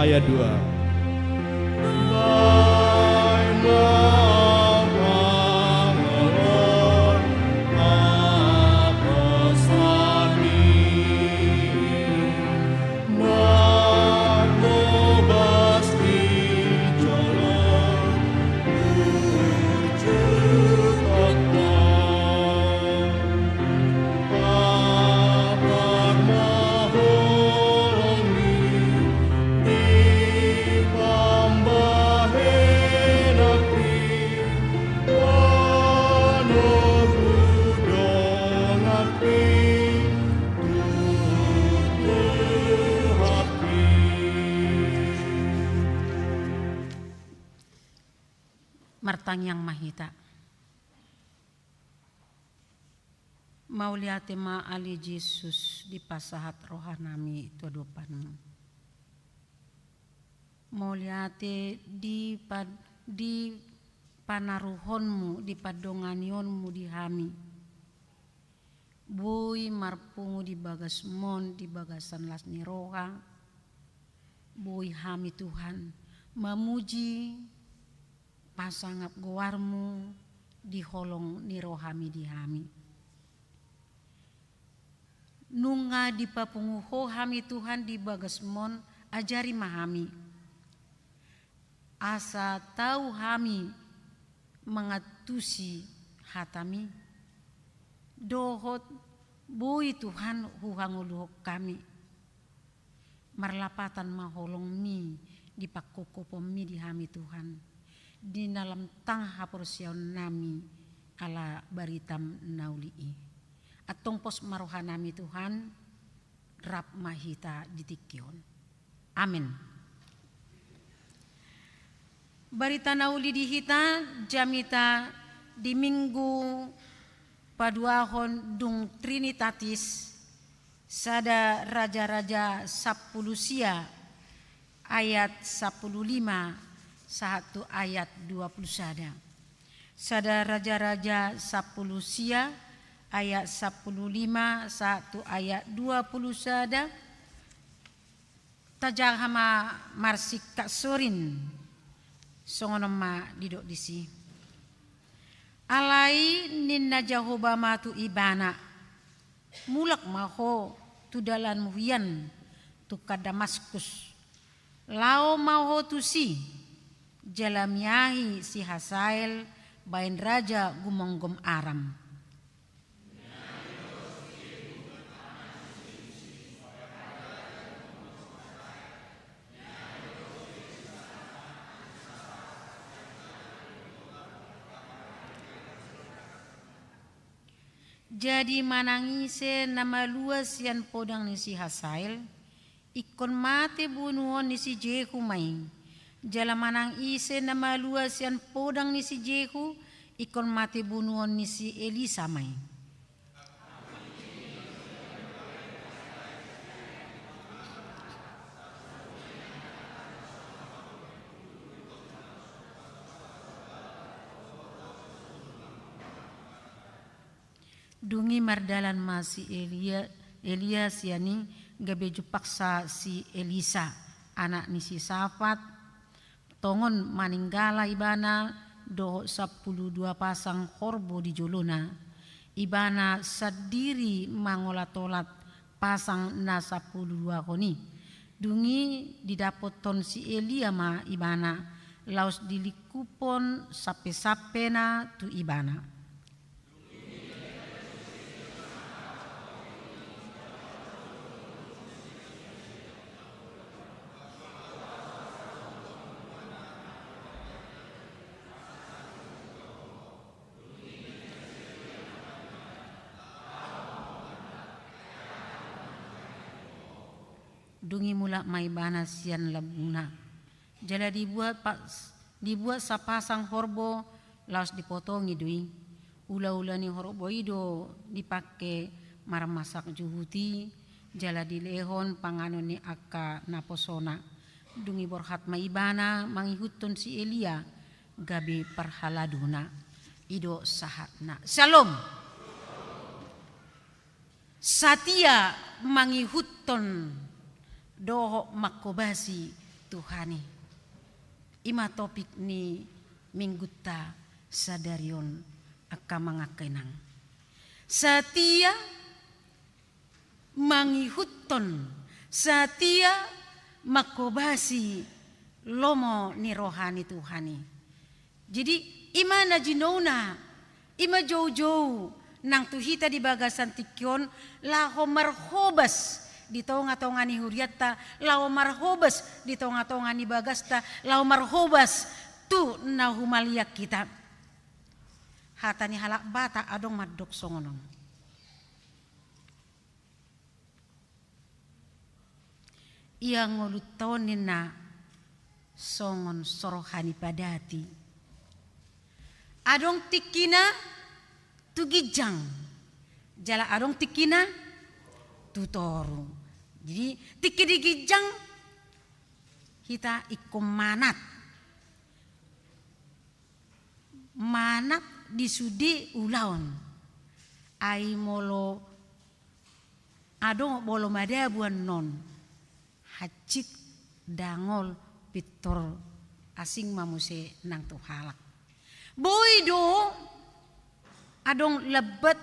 ayat 2. Martang yang mahita. Mauliate ma ali Jesus di pasahat rohanami tuadopanmu. Mauliate di panaruhonmu, di padonganionmu di hami. Bui marpungu di bagas mon, di bagasan lasni roha. Bui hami Tuhan, mamuji pasangap gowarmu di holong ni rohami di hami. Nunga di papunguho hami Tuhan di bagasmon ajari mahami. Asa tahu hami mengatusi hatami. Dohot bui Tuhan huhanguluh kami. Marlapatan maholong mi di pakokopom mi di hami Tuhan. Di dalam tang haporsiaw nami ala baritam nauli'i. Atong pos marohanami Tuhan rap mahita ditikyon. Amin. Barita nauli dihita jamita di minggu paduahon dung Trinitatis sada raja-raja 10 sia ayat 15 1 ayat 20 sada. Sada raja-raja 10 sia ayat 15 1 ayat 20 sada. Tajahama marsik kaksorin songonoma didok disi. Alai ninna Jehovah matu ibana. Mulak maho tudalan muhian tu ka Damaskus. Lao maho tu si jalamiahi si Hasael bain raja gumonggom Aram. Jadi manangise nama luas yang podang ni si Hasael ikon mate bunuhon ni si Jehu main. Jala manang ise nama luas yang podang ni si Jehu ikon mate bunuhon ni si Elisa main. Dungi mardalan masih Elias yani gabeju paksa si Elisa anak ni si Safat tongon maninggala ibana do 12 pasang korbo di jolona ibana sadiri mangolatolat pasang na 12 koni dungi didapot ton si Elia ma ibana laos dilikupon sape-sape na tu ibana. Dungi mula mai bana sian labuna. Jala dibuat sapasang horbo laos dipotongi dui. Ula-ula ni horbo ido dipake maramasak juhuti. Jala dilehon panganon ni akka naposona. Dungi borhat mai bana mangihutun si Elia gabi parhaladuna. Ido sahatna. Shalom. Satia mangihutun doho makobasi Tuhani. Ima topik ni minggutta sadarion akamangakenang. Setia mangihutton, setia makobasi lomo ni rohani Tuhani. Jadi ima na jinona, ima jauh-jauh nang tuhita di bagasan tikyon laho marhobas di tonga-tonga ni huriata, laho marhobas di tonga-tonga ni bagasta, laho marhobas tu na humaliak kita. Hatani halak bata adong madok songonong. Ia ngolutonin na songon sorohani padati. Adong tikina tugijang. Jala adong tikina tutoru. Jadi tikidigijang kita ikum manat. Manat disudi ulaon. Ai molo adong bolo madabuan non. Hacit dangol pitor asing mamuse nang tuhalak. Boydo adong lebet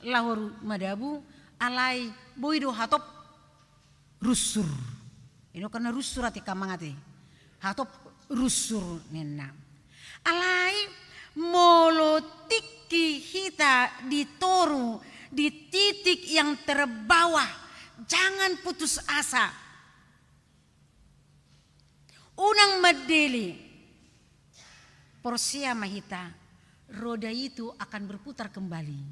lahor madabu alai boydo hatop rusur. Ino karena rusur ati kamangate. Hatop rusur nena. Alai molotiki hita ditoru di titik yang terbawah. Jangan putus asa. Unang madeli porsia mahita, roda itu akan berputar kembali.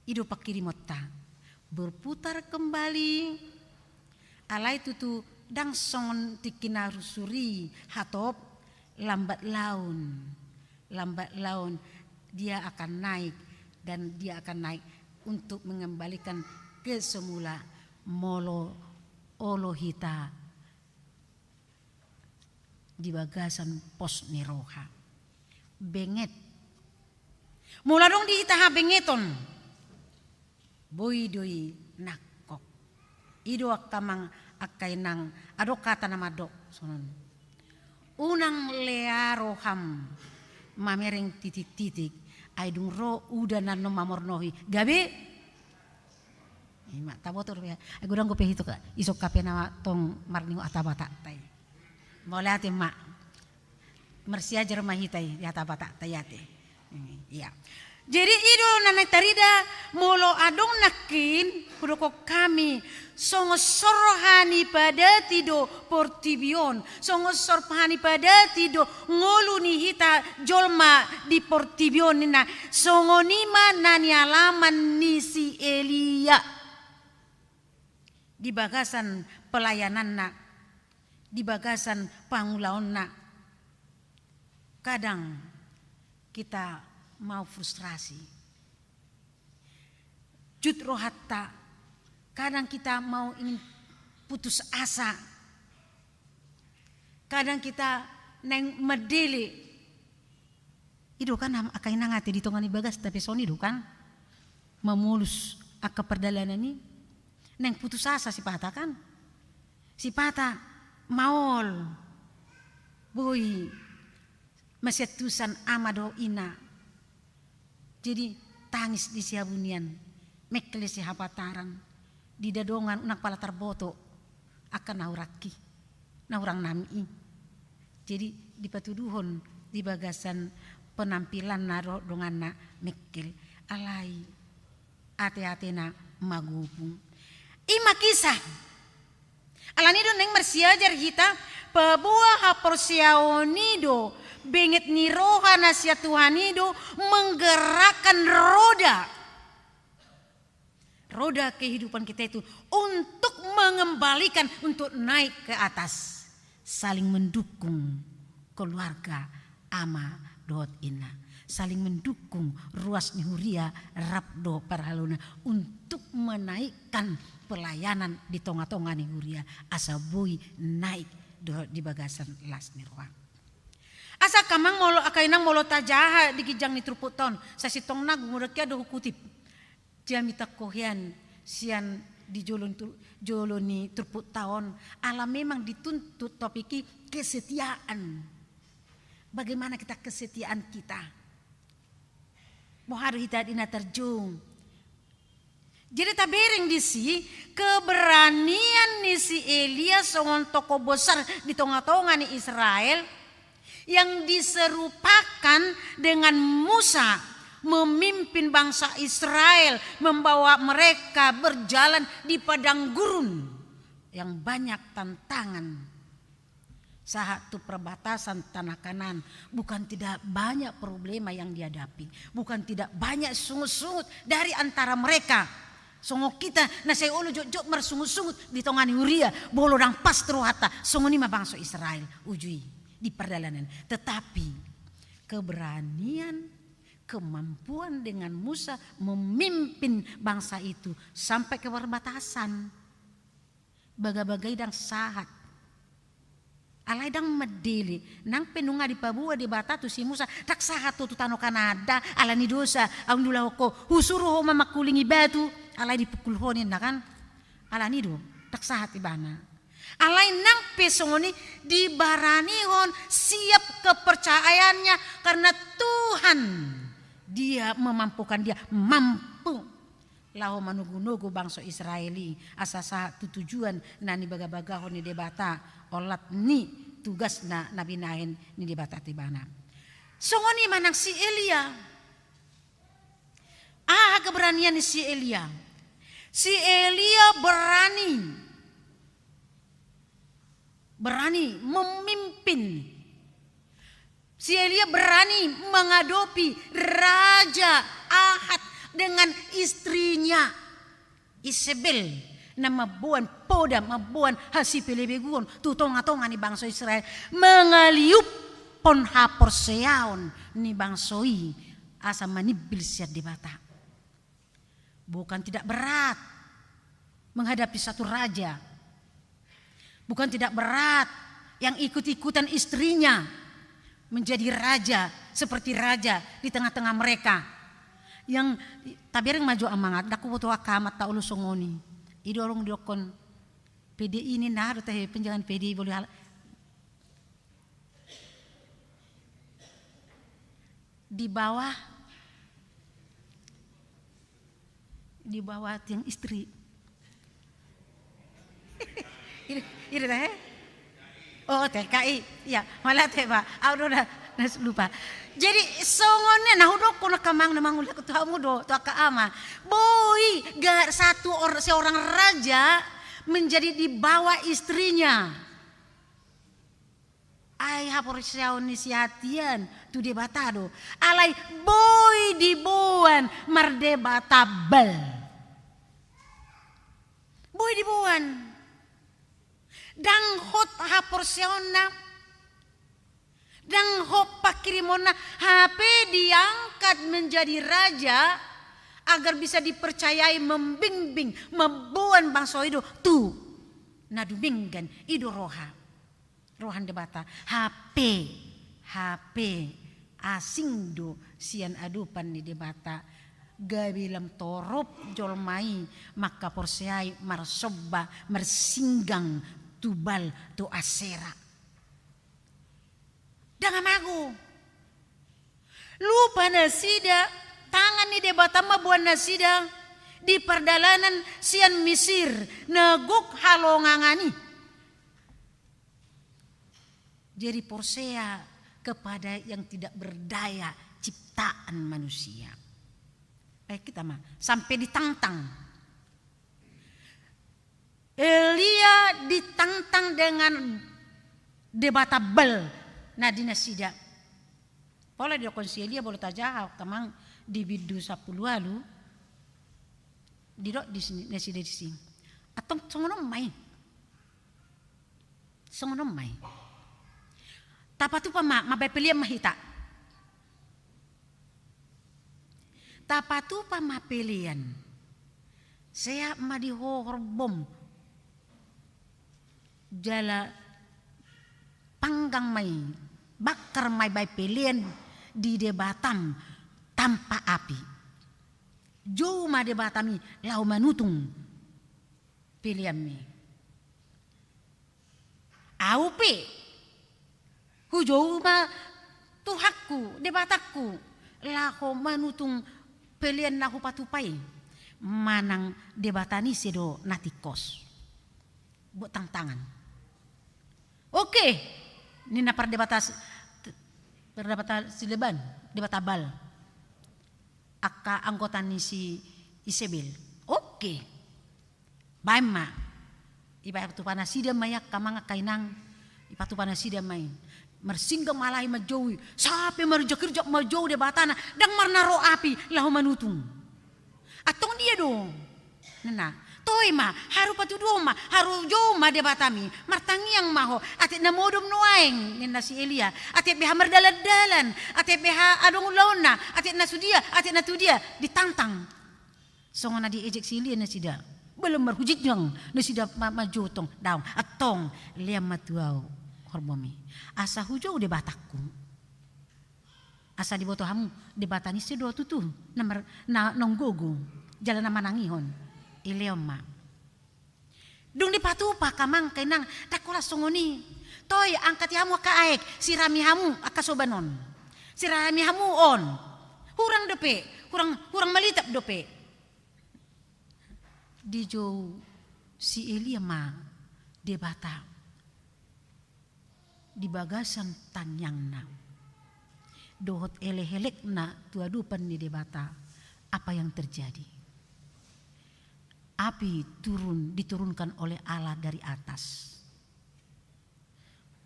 Ido pakiri motta berputar kembali. Alai tutu dang songon tikina rusuri hatop lambat laun dia akan naik dan dia akan naik untuk mengembalikan ke semula molo olohita di bagasan pos niroha. Benget. Mula dong diitaha bengeton. Boy doi nakok. Ido akamang akainang ado kata nama dok sonon. Unang learoham mamereng titik-titik aidung ro udah nano mamornohi. Gabe mak tabotor ya. Aku dang gope hito ka isok kape nama tong marningo atabata tay. Boleh hati mak mersia jermah hitai di atabata tayate. Ya. Jadi ido nanai tarida molo adong nakin kudoko kami songo sorohani pada tido portibion songo sorpahani pada tido ngolu ni hita jolma di portibion nina songo nima nani alaman nisi Elia di bagasan pelayanan nak di bagasan pangulaon nak. Kadang kita mau frustrasi. Jut rohatta. Kadang kita mau ingin putus asa. Kadang kita neng medele. Ido kan akai nangate di tongani bagas tapi soni do kan. Memulus aka perdalanan ini. Neng putus asa si pata kan. Si pata maol boy masyetusan amado ina jadi tangis di siabunian mekle si hapataran di dadongan unak pala tarboto akan nauraki naurang nami jadi dipatuduhon di bagasan penampilan naro dongana mekel alai ate-atena magupung ima kisah alanido neng mersiajar kita pebuah haporsiaonido benget ni roha nasia Tuhanido menggerakkan roda kehidupan kita itu untuk mengembalikan untuk naik ke atas saling mendukung keluarga ama dot ina saling mendukung ruas nihuria rabdo parhaluna untuk menaikkan pelayanan di tonga-tonga nihuria asabui naik di bagasan las nirwa. Asa kamang molo akainang molo tajaha di kijang ni truputon sa sitong nag muragya do hukutip. Dia mita kohian sian di joloni turput tahun. Allah memang dituntut topiki kesetiaan. Bagaimana kita kesetiaan kita? Mau harus kita dina terjung. Jadi tabereng di si keberanian ni si Elia seorang tokoh besar di tengah-tengah ni Israel yang diserupakan dengan Musa memimpin bangsa Israel, membawa mereka berjalan di padang gurun yang banyak tantangan. Satu perbatasan tanah Kanan, bukan tidak banyak problema yang dihadapi, bukan tidak banyak sungut-sungut dari antara mereka. Songo kita na saya ulu jok mersungut-sungut di tongani Uria, bolo dang pas teruhata, songo ni bangsa Israel ujui di perjalanan. Tetapi keberanian, kemampuan dengan Musa memimpin bangsa itu sampai ke perbatasan. Bagai-bagai dang sahat. Alai dang medili. Nang penunga di Papua di bata tu si Musa. Tak sahat tu tano Kanada. Ala ni dosa. Ang dulahoko. Husuruh mamakulingi batu. Alai dipukul honin na kan. Ala ni do. Tak sahat ibana. Alai nang pesongoni dibaranihon. Siap kepercayaannya. Karena Tuhan. Dia memampukan, dia mampu. Lahu manugu-nugu bangsa Israeli. Asasa tujuan nani baga-baga ni debata. Olat ni tugas na nabinahin ni debata tibana. Songoni manang si Elia. Keberanian ni si Elia. Si Elia berani memimpin. Si Elia berani menghadapi Raja Ahab dengan istrinya Isabel. Nama buan poda, mabuan hasipelebeguan. Tutong-atongan ni bangsa Israel. Mengaliup pon hapor seaon ni bangsoi. Asa manibil siat di bata. Bukan tidak berat menghadapi satu raja. Bukan tidak berat yang ikut-ikutan istrinya. Menjadi raja, seperti raja di tengah-tengah mereka. Yang tabereng maju amangat, daku butuh akamat tak ulu songoni. Idorong diokon PDI ini naruh teh penjangan PDI boleh di bawah tiang istri. Ini teh. Oh TKI, ya malah teh Pak, udah lupa. Jadi songonnya nah udah kono kamang namang ulah ketua mudo tua kaama. Boy seorang raja menjadi di bawah istrinya. Ai hapor siaon ni siatian tu debatado. Alai boy dibuan mardebatabel. Boy dibuan. Dang hot hapor siona. Dang hot pakirimona HP diangkat menjadi raja agar bisa dipercayai membimbing membuan bangsa itu tu naduminggan ido rohan debata HP asing do sian adupan di debata gabilam torop jolmai maka porsiai marsoba mersinggang tubal tu asera dengan magu lupa nasida tangan ni debata mabuan nasida di perdalanan sian Mesir neguk halongangani jadi porsea kepada yang tidak berdaya ciptaan manusia. Baik kita mah sampai ditantang. Elia ditantang dengan debatable nadina sida. Pola dia konselia boleh tajah tamang di bidu 10 lalu. Didok di sini nasida di sini. Atong songonom mai. Tapatu pa mabepelian mahita. Tapatu pa mapelian. Saya madihorbom. Jala panggang mai. Bakar mai bay pelian di debatam tanpa api. Jauh ma debatami lau manutung. piliami. Aupe hujau ma tuhakku debatakku laho manutung pilihan nahu patupai manang debatani sedo natikos buat tangan. Oke, nina perdebatan sileban debatabal akka anggota si Isabel. Oke, baima iba tu panasida mayak kamanga kainang ipatu panasida main mersingga malai majowi sapi merja-kerja majau debatana dang marnaro api lahu manutung atong dia dong nena toy ma haru patu doma haru joma debatami martangiang maho ate namodom nuaing nena si Elia ate beha merdalalan ate beha adong launa ate nasudia ate natudia ditantang songona diejek si Elia nasida belum berhujit yang nasida maju tong daun atong liam matuau hormomi asa hujau debatakku asa diboto hamu debatani sedo tutu namar na nonggogo jalan nama nangihon ileoma dung dipatu pa kamang kainang takola songoni toy angkat hamu ka aek sirami hamu akasobanon sirami hamu on hurang dope hurang malitap dope dijo si Elia ma debata di bagasan tanyang na dohot elehelek na tuadupan ni debata apa yang terjadi. Api diturunkan oleh Allah dari atas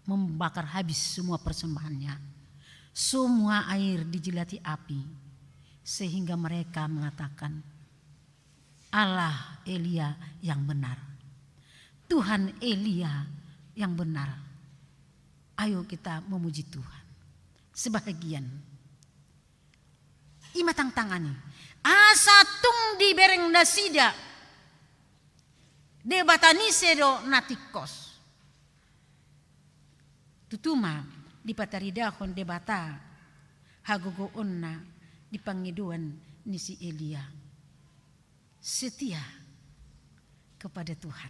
membakar habis semua persembahannya, semua air dijilati api sehingga mereka mengatakan Allah Elia yang benar. Tuhan Elia yang benar. Ayo kita memuji Tuhan. Sebahagian. Ima tangtangani. Asa tung di bereng nasida. Debatani sedo natikos. Tutuma di pataridahon debata. Hagogo onna di pangiduan ni si Elia. Setia kepada Tuhan,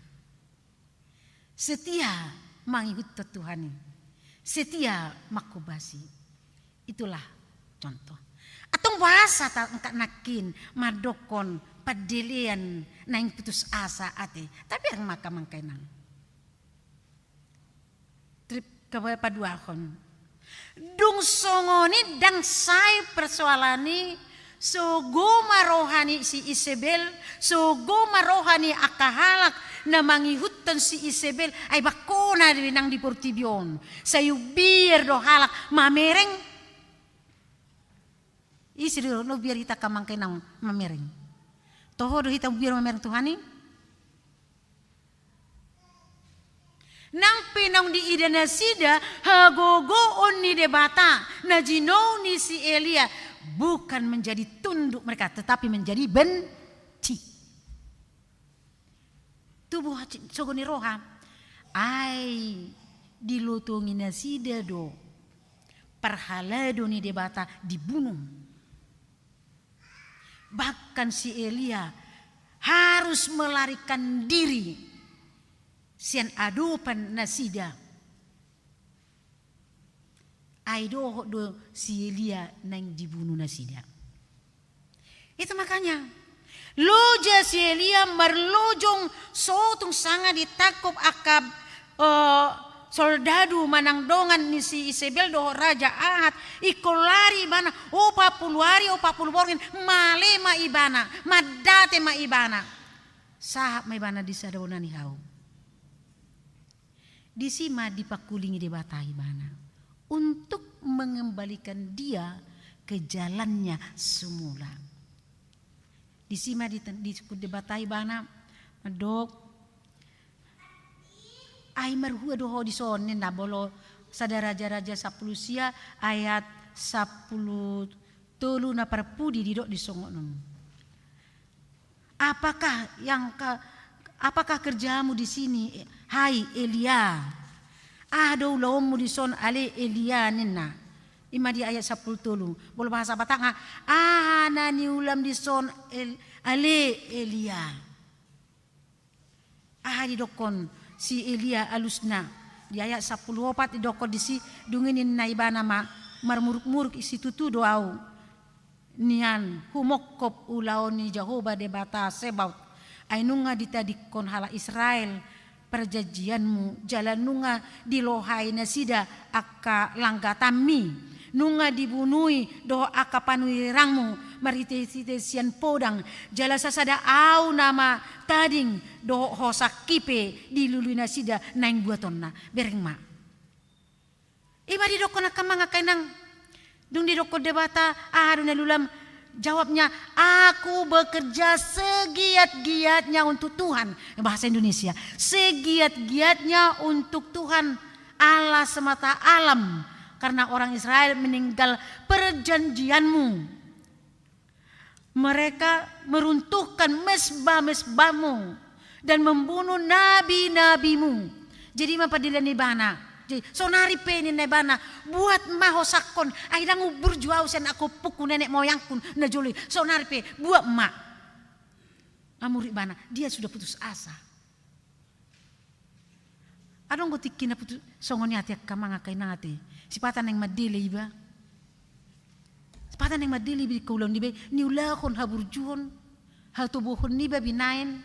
setia mengikut Tuhan, setia makubasi. Itulah contoh. Atong bahasa tak engkak nakin madokon padelian naing putus asa ate, tapi yang maka mangkainang. Trip kepada paduahon. Dung songoni dang sai persoalani suguma rohani si Isabel, suguma rohani akahalak na mangihutan si Isabel ay bakuna nang di Portibion. Sayo biar do halak mamereng. Isi do no biar kita kamangkay ng mamereng. Toho do kita biar mamereng Tuhani. Nang pinang di ida na sida hagogoon ni debata na jinaw ni si Elia. Bukan menjadi tunduk mereka, tetapi menjadi benci. Tubuh sogoni roha, ay dilutungi nasida do, perhalado ni debata dibunuh. Bahkan si Elia harus melarikan diri, sian adupan nasida. Aido do si Elia nang dibunuh nasida. Itu makanya loja si Elia merlojong sotung sangat ditakop akab soldadu manang dongan ni si Isabel do Raja Ahad ikolari bana opa puluari opa puluborgen male ma ibana madate ma ibana sahab ma ibana disadona ni hau disima dipakulingi debata ibana untuk mengembalikan dia ke jalannya semula. Disima debatai bana dok ay marhua doho dison na bolo sadaraja-raja 10 sia ayat 10 tolu na perpudi didok disongonon. Apakah kerjamu di sini hai Elia? Ado ulawmu di son ale Elia nena. Ima di ayat 10 tolu. Boleh bahasa Batak nani ulam di son ale Elia. di dokon si Elia alusna di ayat 14 di dokon di si dunginin na ibana ma marmuruk-muruk isi tutu doau nian humokop ulao ni Jehovah debata sebaut ainunga ditadikon hala Israel perjanjianmu jalan nunga dilohai nasida aka langgatami nunga dibunui doh aka panui rangmu maritesian podang jala sasada au nama tading doh hosakipe dilului nasida naing buatonna bereng ma ima di dokon akamanga kainang dung di dokon debata aruna lulam jawabnya aku bekerja segiat-giatnya untuk Tuhan bahasa Indonesia segiat-giatnya untuk Tuhan Allah semata alam karena orang Israel meninggal perjanjianmu. Mereka meruntuhkan mesbah-mesbahmu dan membunuh nabi-nabimu. Jadi mapadilan ni bana. Jadi sonari pe ni bana buat mahosakon aidangu berjuau sen aku puku nenek moyangku na joli sonari pe buat mak. Amuri bana dia sudah putus asa. Adong ko tikina putus songoni ati kamanga kainati. Sipatan yang madili iba. Sipatan yang madili bi kaulang dibe niulahon haburjuhon hatubuhon niba binain.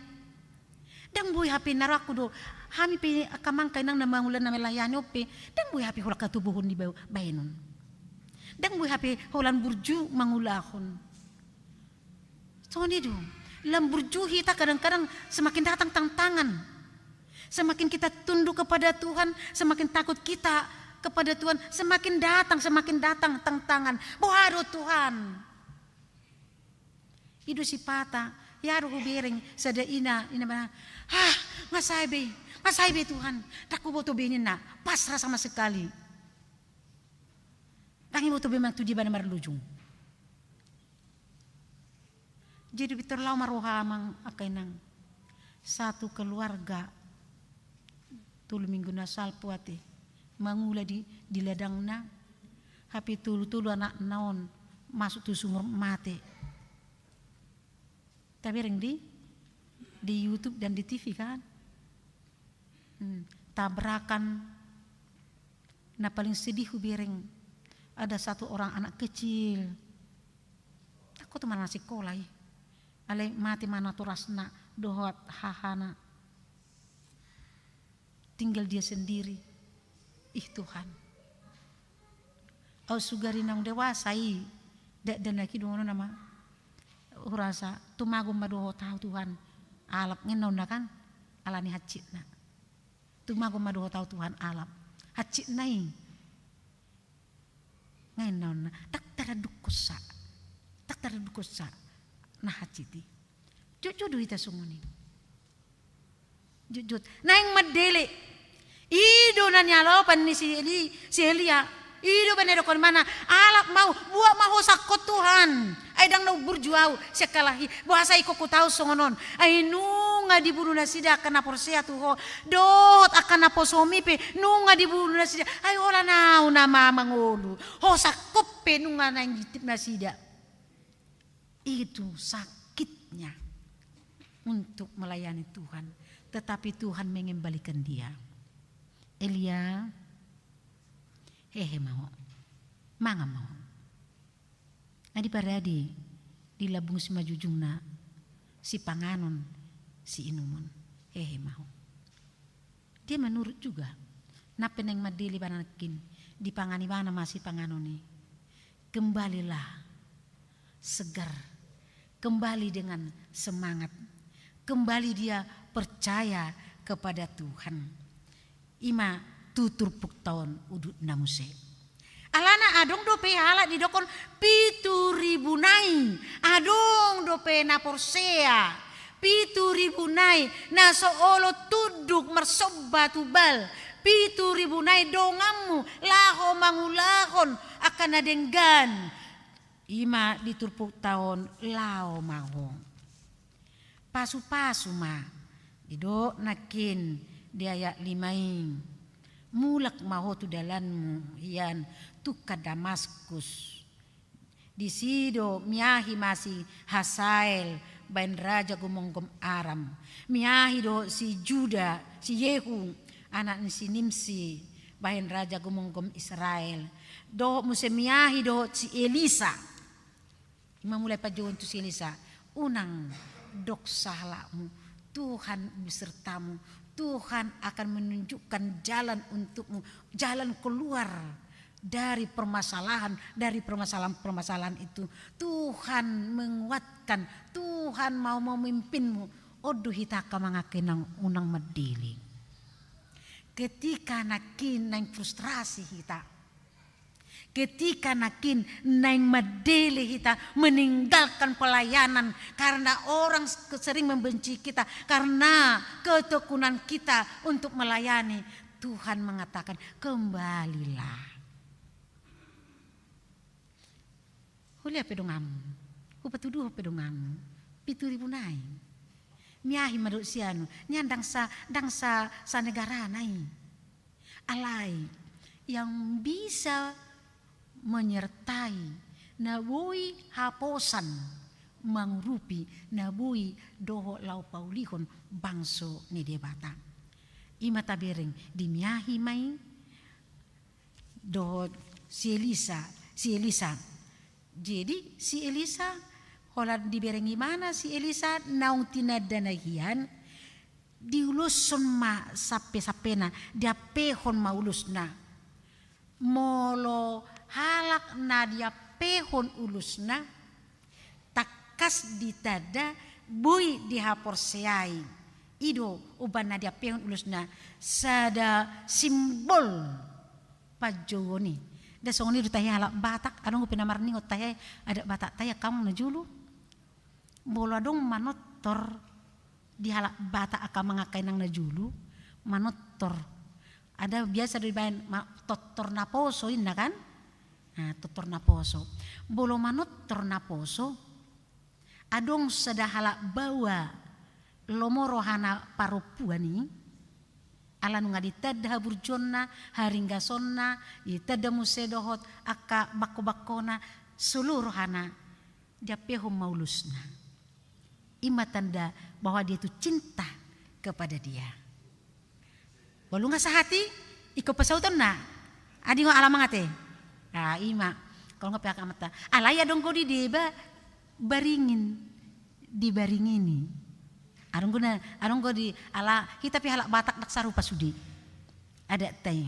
Dang boy hape naraku do hami pe akamang kainang na mangulan na melayani ope dang boy hape hulak katubuhon niba bainon. Dang boy hape holan burju mangulahon. So ni do lam burju kita kadang-kadang semakin datang tantangan. Semakin kita tunduk kepada Tuhan, semakin takut kita kepada Tuhan, semakin datang tantangan. Boharo Tuhan. Idu si pata, yaro hubering sada ina mana. Ngasay be Tuhan. Taku boto benin na, pasrah sama sekali. Tangi boto be mang tudi bana marlujung. Jadi bitorlaw maroha mang akay nang satu keluarga. Tulu minggu nasal puate. Mangula di ladang na hapi tulu anak naon masuk tu sumur mate tapi ring di YouTube dan di TV kan tabrakan na paling sedih hubireng ada satu orang anak kecil aku tuh mana sekolah ale mati mana turasna dohot hahana tinggal dia sendiri. Tuhan. Au sugari nang dewasai dan lagi dono nama urasa tumagum madoho tahu Tuhan alap ngenon kan alani hacitna tumagum madoho tahu Tuhan alap hacitnai ngenon tak taradukosa nah haciti jujur ita sunguni jujur naing madele Ido na nyalo pan ni si Elia. Ido ba nero kon mana alap mau buat mau sakot Tuhan. Ay dang no burjuau sekalahi bahasa iko ko tahu songonon. Ay nunga diburu na sida kana porsea tuho. Dot akan naposomi pe nunga diburu na sida. Ay wala na una mamangulu. Ho sakop pe nunga na ngitip na sida. Itu sakitnya untuk melayani Tuhan. Tetapi Tuhan mengembalikan dia. Elia mau manga mau adi paradi di labung si majujungna si panganon si inumun mau dia menurut juga napeneng madili banakin di pangani bana masih panganoni kembalilah segar kembali dengan semangat kembali dia percaya kepada Tuhan. Ima tutur puktaon udut namuse. Alana adong dope hala di dokon 7.000 nai. Adong dope na porsea 7.000 nai. Na soolo tuduk mersoba tubal 7.000 nai dongamu laho mangulahon akan adenggan. Ima diturpuk tahun lao mahong. Pasu-pasu ma didok nakin dia ayat 5 mulak maho tu dalanmu hian tu ka Damaskus di sido miahi masih Hasael bain raja gumonggom Aram. Miahi do si Juda, si Yehu, anak si Nimsi, bain raja gumonggom Israel. Do musemiahi do si Elisa. Memulai pajuan tu si Elisa. Unang dok salahmu, Tuhan besertamu. Tuhan akan menunjukkan jalan untukmu, jalan keluar dari permasalahan itu. Tuhan menguatkan, Tuhan mau memimpinmu. Odu hitaka mangakenang unang medili. Ketika nakin nang frustrasi kita, ketika nakin nang medili kita meninggalkan pelayanan karena orang sering membenci kita, karena ketekunan kita untuk melayani, Tuhan mengatakan kembalilah. Hulia pedongamu, hupatuduh pedongamu, 7.000 nai. Miahi manusianu, nyandang sa negara nai. Alai yang bisa menyertai nabui haposan mangrupi nabui doho lau paulihon bangso ni debata. Ima tabering dimiahi mai doho si Elisa. Jadi si Elisa hola diberengi mana si Elisa naung tinadanahian diuluson ma sape-sapena dia pehon maulusna molo halak na dia pehon ulusna takas ditada bui dihapor seai ido uban na dia pehon ulusna sada simbol pajoni. Da songoni ditanya halak batak, adong pinamar ningot taya ada batak taya kamu najulu. Bolo adong manotor di halak batak akan mengakai nang najulu, manotor. Ada biasa dibayan totor naposo inna kan? Nah, totor naposo. Bolo manotor naposo, adong sada halak bawa lomoro hana parupuani. Alan nga ditada burjonna haringga sonna itada musedohot aka bako-bakona seluruh hana dia pehom maulusna. Ima tanda bahwa dia itu cinta kepada dia. Walau nga sa hati iko pasautan na adi nga alam ngate. Ah ima kalau nga pihak amata alaya dong ko di deba baringin dibaringini. Arong go di ala kita pihalak batak dak sarupa sudi. Ada tay.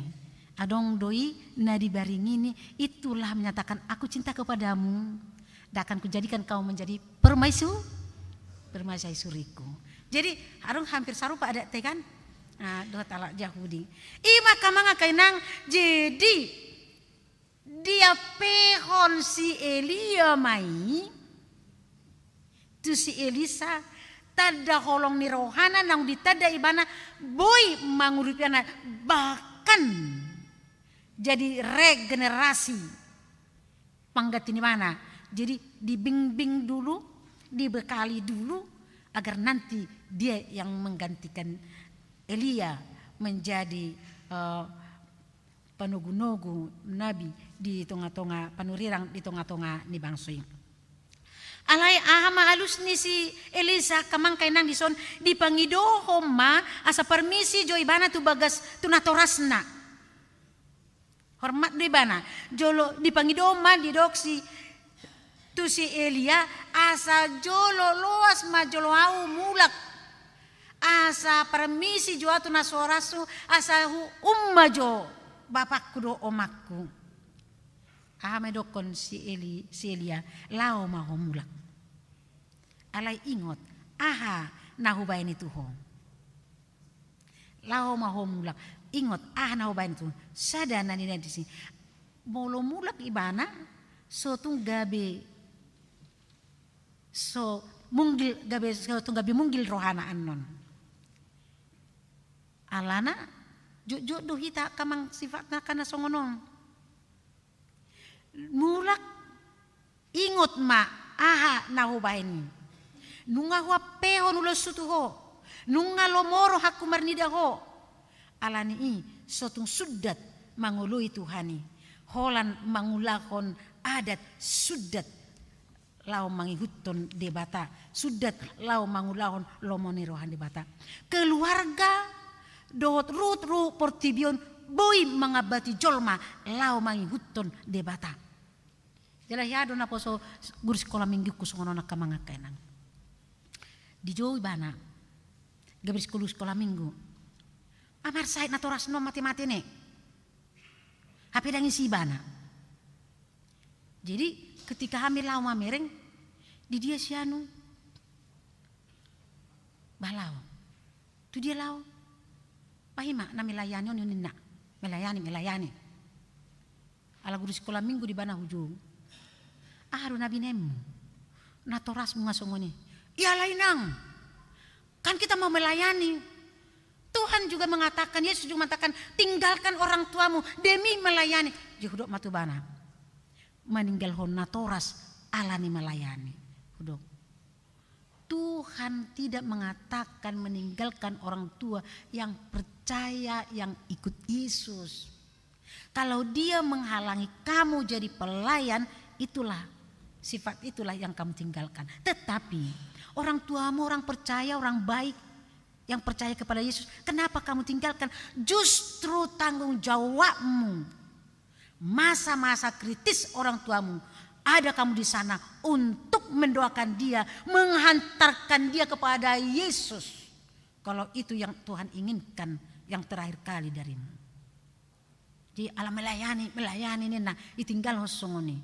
Adong doi na dibaringini itulah menyatakan aku cinta kepadamu. Dan akan kujadikan kau menjadi permaisuriku. Jadi arong hampir sarupa ada tay kan? Nah, dua talak Yahudi. Ima kamanga kainang jadi dia pehon si Elia mai tu si Elisa tada holong ni rohana nang ditada ibana boy mangurupiana bahkan jadi regenerasi panggat ini mana jadi dibimbing dulu dibekali dulu agar nanti dia yang menggantikan Elia menjadi panugu-nugu nabi di tengah-tengah panurirang di tengah-tengah ni bangsoi. Alay ahama halus ni si Elisa kamang kainang dison dipangidohom ma asa permisi jo ibana tu bagas tu natorasna. Hormat do ibana jolo dipangidohom ma didoksi tu si Elia asa jolo loas ma jolo au mulak asa permisi jo tu nasorasu asa umma jo bapakku do omakku. Ahmedokon si Elia lao maho mulak. Alay ingot aha nahubain itu ho. Lao maho mulak ingot aha nahubain itu. Sadana ni di sini. Molo mulak ibana so tung gabe so munggil gabe so tung gabe munggil rohana annon. Alana juk hita kamang sifatna kana songonong. Mulak ingot ma aha nahubain nunga hua peho nulo sutu ho nunga lomoro haku marnida ho alani i sotung sudat mangului Tuhani holan mangulakon adat sudat lau mangihutton debata sudat lau mangulahon lomoni rohan debata keluarga dohot rut ru portibion boy mangabati jolma lau mangihutton debata jala yado na poso guru sekolah minggu kusungono na kamanga kenang di jowi bana gabri sekolah minggu amar sait na toras no mati-mati ne hape dangi si bana jadi ketika hamil lau mamereng di dia sianu balau tu dia lau pahima na melayani on nina melayani ala guru sekolah minggu di bana hujung aharu nabi nemu na toras mungasongoni ya lainang kan kita mau melayani Tuhan juga mengatakan Yesus juga mengatakan tinggalkan orang tuamu demi melayani jehudok matubana meninggal honna toras alani melayani hudok Tuhan tidak mengatakan meninggalkan orang tua yang percaya yang ikut Yesus. Kalau dia menghalangi kamu jadi pelayan, itulah sifat itulah yang kamu tinggalkan. Tetapi orang tuamu orang percaya, orang baik yang percaya kepada Yesus, kenapa kamu tinggalkan? Justru tanggung jawabmu masa-masa kritis orang tuamu ada kamu di sana untuk mendoakan dia, menghantarkan dia kepada Yesus. Kalau itu yang Tuhan inginkan yang terakhir kali darimu. Jadi ala melayani ini nah ditinggal hosongoni.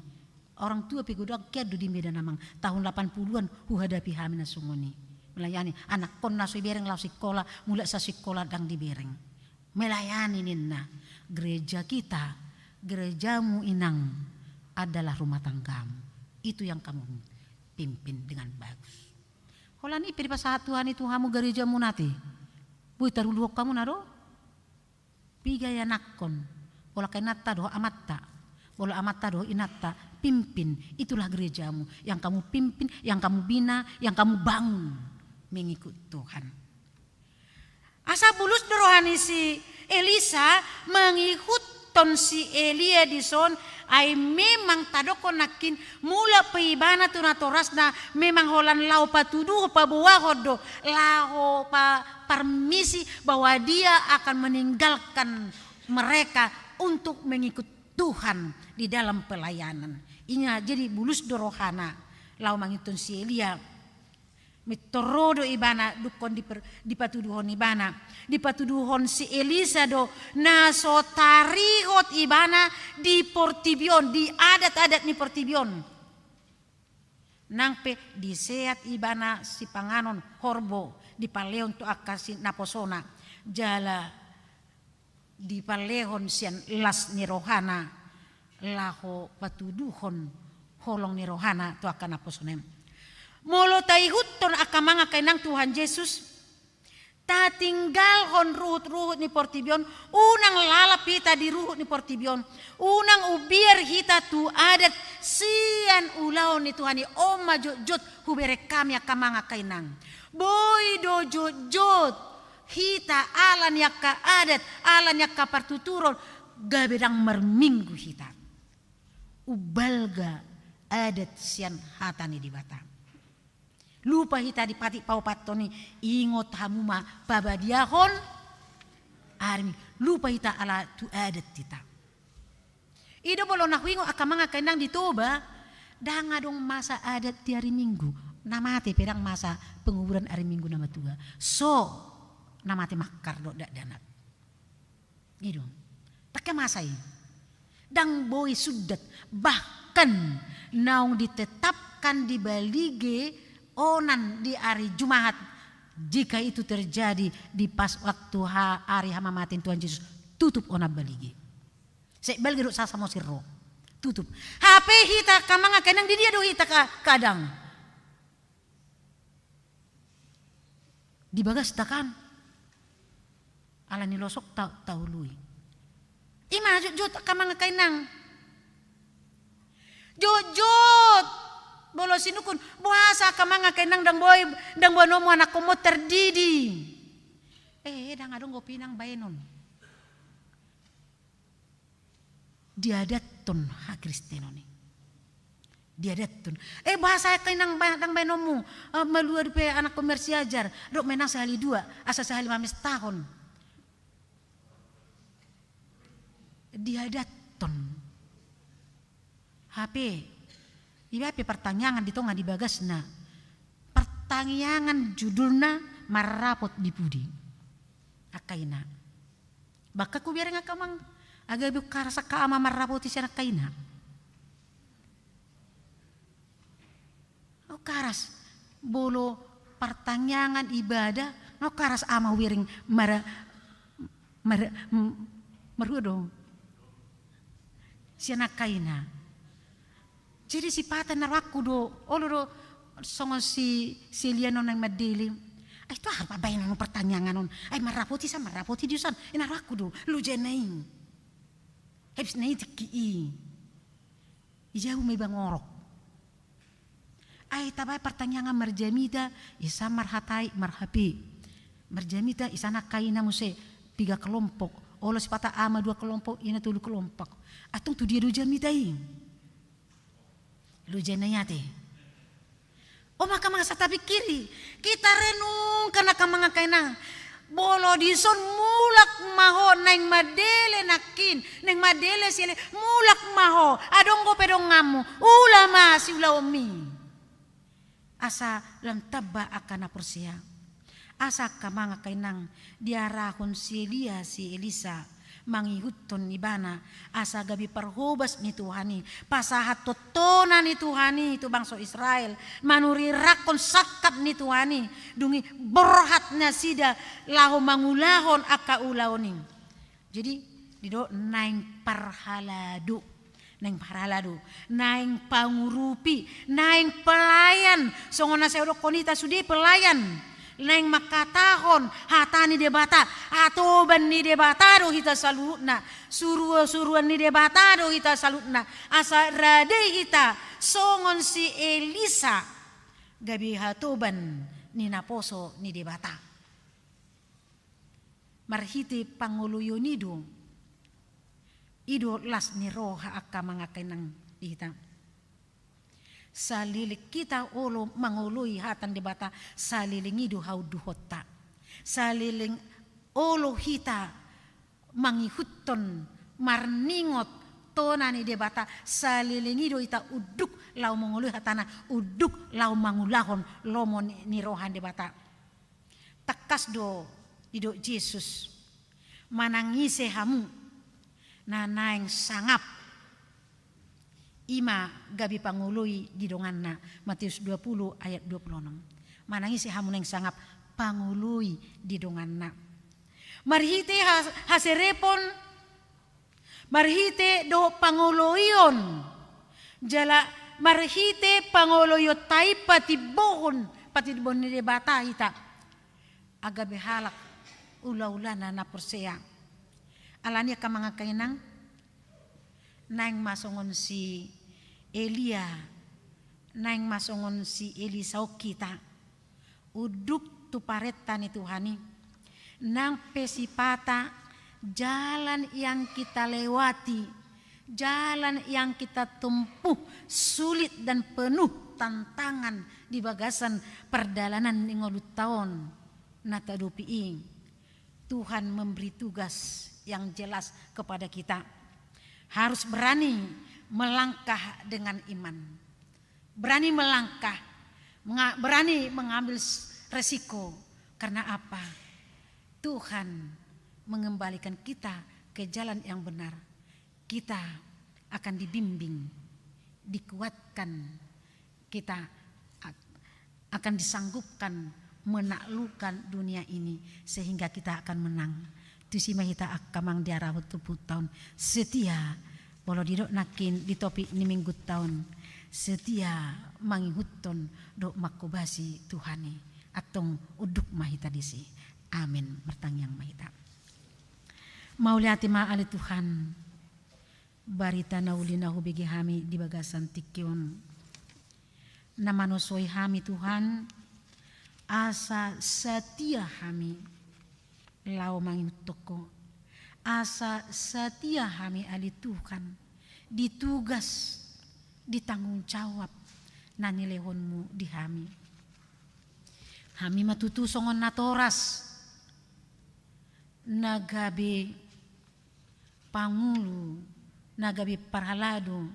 Orang tua pigoda kedu di medan namang tahun 80-an hadapi hamina sungoni. Melayani anak kon nasu bereng lau sekolah mulai sa sekolah dang di bereng. Melayani nina gereja kita, gerejamu inang adalah rumah tanggamu. Itu yang kamu pimpin dengan bagus. Holan ipi di pasahat Tuhan itu kamu gerejamu nati. Bui taruluhok kamu naro. Pigaya nakon. Bola kainata doh amatta. Bola amatta doh inatta. Pimpin. Itulah gerejamu. Yang kamu pimpin, yang kamu bina, yang kamu bangun. Mengikut Tuhan. Asa bulus rohani si Elisa mengikut ton si Elia di son ay memang tadoko nakin mula peibana tu na toras na memang holan lau patuduh pa buwahodo lau pa permisi bahwa dia akan meninggalkan mereka untuk mengikut Tuhan di dalam pelayanan. Inya jadi bulus dorohana lau mangitun si Elia mitorodo ibana dukon dipatuduhon ibana dipatuduhon si Elisa do na so tarihot ibana di Portibion di adat-adat ni Portibion nangpe di seat ibana si panganon horbo di paleon tu akasi naposona jala di palehon sian las ni rohana laho patuduhon holong ni rohana tu akan naposonem molo taihutton akamanga kainang Tuhan Yesus ta tinggal hon ruhut ni Portibion unang lalap hita di ruhut ni Portibion unang ubiar hita tu adat sian ulaw ni Tuhan ni oma jot hubere kami akamanga kainang boy do jot hita alan yakka adat alan yakka partuturon gabedang merminggu hita ubalga adat sian hatani di Batam. Lupa hita di pati pau patoni ingot hamuma babadiahon armi lupa hita ala tu adat kita. Ido bolo nahuingo akamanga kainang ditoba danga dong masa adat di hari Minggu namate pedang masa penguburan hari Minggu nama tua. So namate makar do dak danat. Ido pakai masa ini. Dang boy sudat bahkan naung ditetapkan di balige onan di hari Jumat jika itu terjadi di pas waktu hari hamamatin Tuhan Yesus tutup ona baligi. Sek baligi do sasa mo sirro. Tutup. HP hita kamanga kenang di dia do hita kadang. Di bagas takan. Ala ni losok tahului. Ima jut kamanga kenang. Jut bolo sinukun buasa kamanga kenang dang boy nomo anak komo terdidi. Dang adong go pinang baenon. Diadat ton ha Kristeno ni. dia datun. Bahasa kainang nang benomu meluar pe anak komersi ajar. Dok menang sehali 2, asa sehali 15 tahun. Dia datun. HP. Iba pe pertanyaan di tonga di bagasna. Pertanyaan judulna marapot di pudi. Akaina. Baka ku biar ngakamang agak bukar saka ama marapot si anak kaina. Karas bolo pertanyaan ibadah no karas ama wiring merudo siana kaina jadi si pata naraku do do songo si liano nang madeli itu apa bayan pertanyaan non marapoti diusan naraku do lu jenaing habis nai tiki ijau may bangorok tabay pertanyaan marjamida isa marhatai marhapi marjamida isa nakaina muse 3 kelompok olos pata ama 2 kelompok ina 3 kelompok atong tu dia jamida lu janayate maka mga sa tabi kiri kita renung kana ka mga kainang bolo dison mulak maho neng madele nakin neng madele sile mulak maho adonggo pedong ngamu ulama si ulaomi asa lam tabba akan apursia asa kamanga kainang diarahon si Elia si Elisa mangihutton ibana asa gabi parhobas ni Tuhani pasahat totonan ni Tuhani itu bangsa Israel manuri rakon sakap ni Tuhani dungi borhatnya sida lahu mangulahon aka ulaoning jadi dido naing parhaladu neng paralado, neng pangurupi, neng pelayan, songona seuro konita sudi pelayan, neng makatahon, hatani debata, atoban ni debata do hita salutna, suruan ni debata do hita salutna, asa rade hita, songon si Elisa, gabi hatoban ni naposo ni debata, marhiti panguluyonido. Ido las ni roha akka mga kainang dita. Salilik kita olo mangului hatan di bata saliling ido hau duhota. Saliling olo hita mangihutton marningot tonani di bata saliling ido ita uduk lau mangului hatana uduk lau mangulahon lomo ni rohan di bata. Takas do ido Yesus manangise hamu nanaing sangap ima gabi pangului di donganna Matius 20 ayat 26 manangis hamuneng sangap pangului di donganna marhite haserepon marhite do panguloyon jala marhite panguloyo tai patibon ni debata ita agabe halak ula-ulana na persea alania ka mga kainang naing masongon si Elia naing masongon si Elisa kita uduk tu pareta ni Tuhani nang pesipata jalan yang kita lewati jalan yang kita tempuh sulit dan penuh tantangan di bagasan perdalanan ngolut tahun natadupi Tuhan memberi tugas yang jelas kepada kita harus berani melangkah dengan iman berani melangkah berani mengambil resiko karena apa Tuhan mengembalikan kita ke jalan yang benar kita akan dibimbing dikuatkan kita akan disanggupkan menaklukkan dunia ini sehingga kita akan menang. Tusi mahita akamang diarah tuput tahun setia bolo didok nakin di topik ni minggu tahun setia mangihutton dok makobasi Tuhani atong uduk mahita disi amin bertangyang mahita mauliati maali Tuhan barita naulina hubigi hami di bagasan tikyon namanosoi hami Tuhan asa setia hami lau mangin toko asa setia hami ali Tuhan ditugas ditanggung jawab na nilehonmu di hami. Hami matutu songon natoras nagabe pangulu, nagabe parhalado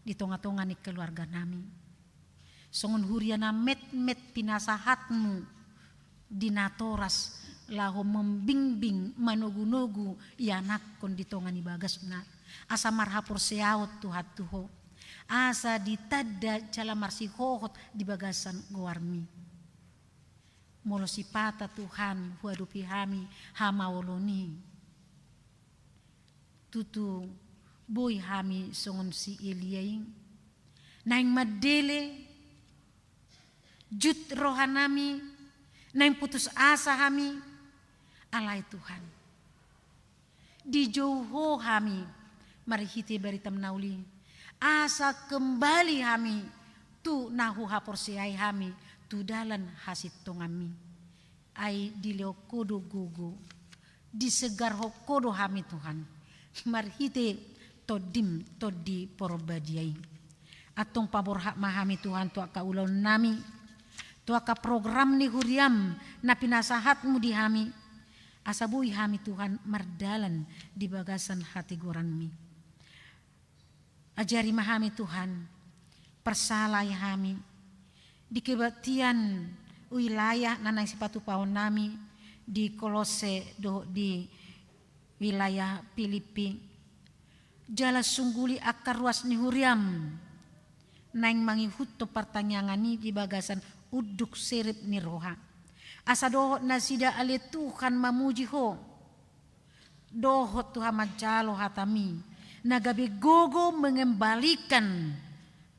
di tonga-tonga ni keluarga nami. Songon huriana met-met pinasahatmu di natoras laho membimbing manugu-nugu ianak kon di tonga ni bagasna. Asa marhapur seaut tuhat tuho. Asa ditada cala marsihohot di bagasan goarmi. Molo sipata Tuhan huadupi hami hamawoloni. Tutu boy hami songon si Eliaing. Naing madele jut rohanami. Naing putus asa hami. Alai Tuhan. Di jauho hami. Marihiti baritam nauli. Asa kembali hami. Tu nahu hapor siai hami. Tu dalan hasit tongami. Ai dileo kodo gugu. Disegar ho kodo hami Tuhan. Marhite todim todi porbadiai. Atong pabor hak mahami Tuhan tua ka ulau nami. Tua ka program ni huriam na pinasahatmu di hami. Asabui hami Tuhan mardalan di bagasan hati goranmi. Ajari mahami Tuhan. Persalai hami. Di kebaktian wilayah nanang sipatu paon nami di Kolose do di wilayah Filipi. Jala sungguli akar ruas ni huriam. Naing mangihuto pertanyaan di bagasan uduk serip ni roha. Asa dohot nasida ale Tuhan mamuji ho. Dohot Tuhan majalo hatami. Nagabe gogo mengembalikan,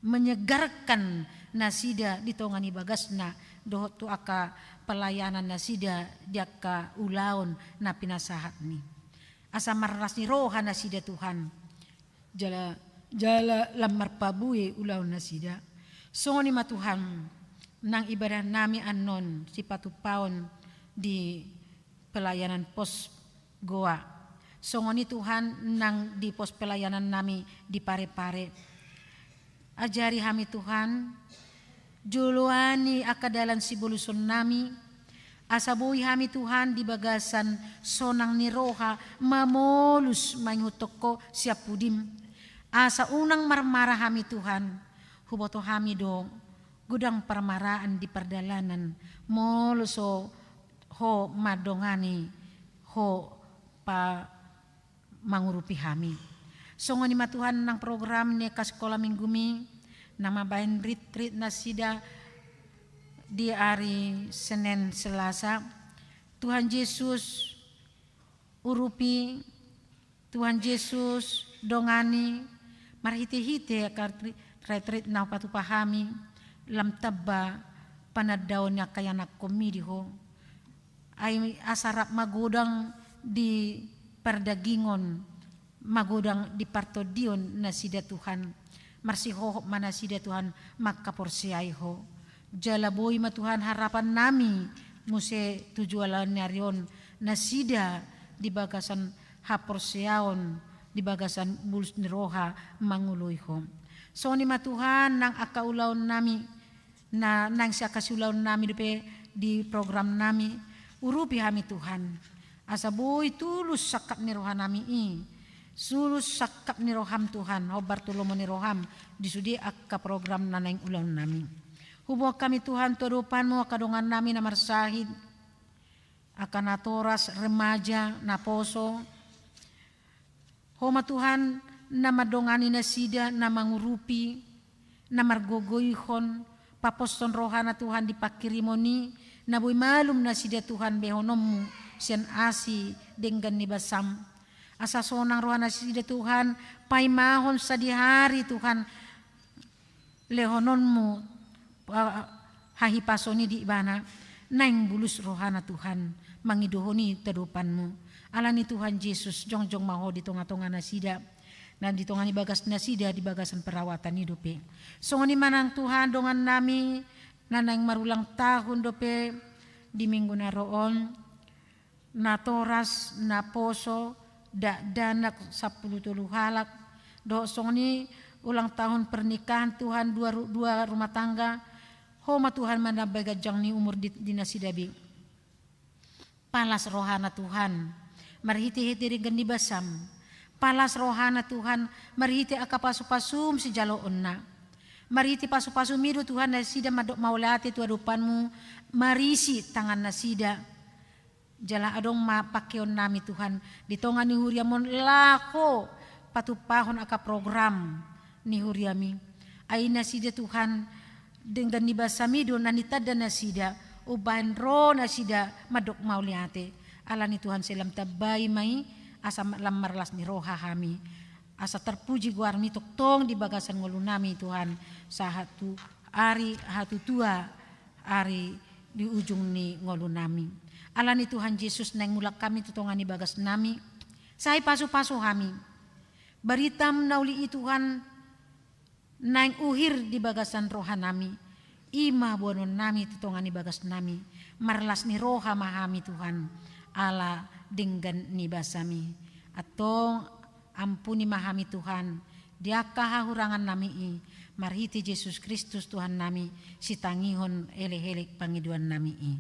menyegarkan nasida di tongani bagasna. Dohot tu aka pelayanan nasida diaka ulaon na pinasahat ni. Asa marras ni roha nasida Tuhan. Jala lamar pabue ulaon nasida. Songoni ma Tuhan nang ibadah nami anon si patupaon di pelayanan pos goa. Songoni Tuhan nang di pos pelayanan nami di pare-pare. Ajari hami Tuhan, juluani akadalan si buluson nami, asabui hami Tuhan di bagasan sonang ni roha mamolus mangutoko siap pudim. Asa unang marmarah hami Tuhan, huboto hami dong gudang permaraan di perdalanan, moluso ho madongani ho pa mangurupi hami. Songoni ma Tuhan nang program ni ka sekolah minggumi nama bain retreat nasida di hari Senin Selasa. Tuhan Yesus urupi, Tuhan Yesus dongani marhite-hite ka retreat na patu pahami lam tabba panadaw kaya nakomidiho ay asarap magudang di perdagingon magudang di partodion na sida Tuhan marsiho mana sida Tuhan makaporsiayho jalaboy ma Tuhan harapan nami muse tujualan narion na sida di bagasan haporsiaon di bagasan bulus ni roha manguluyho. So ni ma Tuhan nang akaulaw nami na nang siya kasulaw nami di program nami urupi hami Tuhan asaboy tulus sakap ni roha nami sulus sakap ni roham Tuhan hobar tulomo ni roham disudi akka program na nang ulaw nami hubo kami Tuhan tudupan mo kadongan nami na marsahid akan natoras remaja na poso homa Tuhan na madongani na sida na mangurupi na margogoyhon paposton roha na Tuhan dipakirimoni na boy malum na sida Tuhan behonommu sian asi denggan ni basam asa sonang roha na sida Tuhan paimahon sa dihari Tuhan lehononmu hahipasoni di ibana naing bulus roha na Tuhan mangidohoni tedupanmu alani Tuhan Yesus jongjong maho di tonga-tonga na sida dan di tongani bagas nasida di bagasan perawatan hidupe. Songoni manang Tuhan dongan nami nanang marulang tahun dope di minggu naroon na toras na poso da danak 10 halak do songoni ulang tahun pernikahan Tuhan dua rumah tangga. Homa Tuhan menambah gajang ni umur dinasidabi. Palas rohana Tuhan, marhiti-hiti rigan di basam. Palas rohana Tuhan, marhiti akapasu-pasum si jalo onna. Marhiti pasu-pasu miru Tuhan nasida madok maulati tua dupanmu, marisi tangan nasida. Jala adong mapakeon nami Tuhan, ditongan ni huriamon lako patupahon aka program ni huriami. Ay nasida Tuhan, dengan nibasami do nanita dan nasida ubahan ro nasida madok mauliate alani Tuhan selam tabay mai asa lam marlas ni roha kami asa terpuji guarmi toktong di bagasan ngulu nami Tuhan sahatu ari hatu tua ari di ujung ni ngulu nami alani Tuhan Yesus neng mulak kami tutongan di bagas nami sai pasu-pasu kami baritam nauli Tuhan naing uhir di bagasan roha nami ima bonon nami tutongani bagas nami marlas ni roha mahami Tuhan ala dengan ni basami atong ampuni mahami Tuhan diakah hurangan nami i marhiti Yesus Kristus Tuhan nami sitangihon ele-elek pangiduan nami i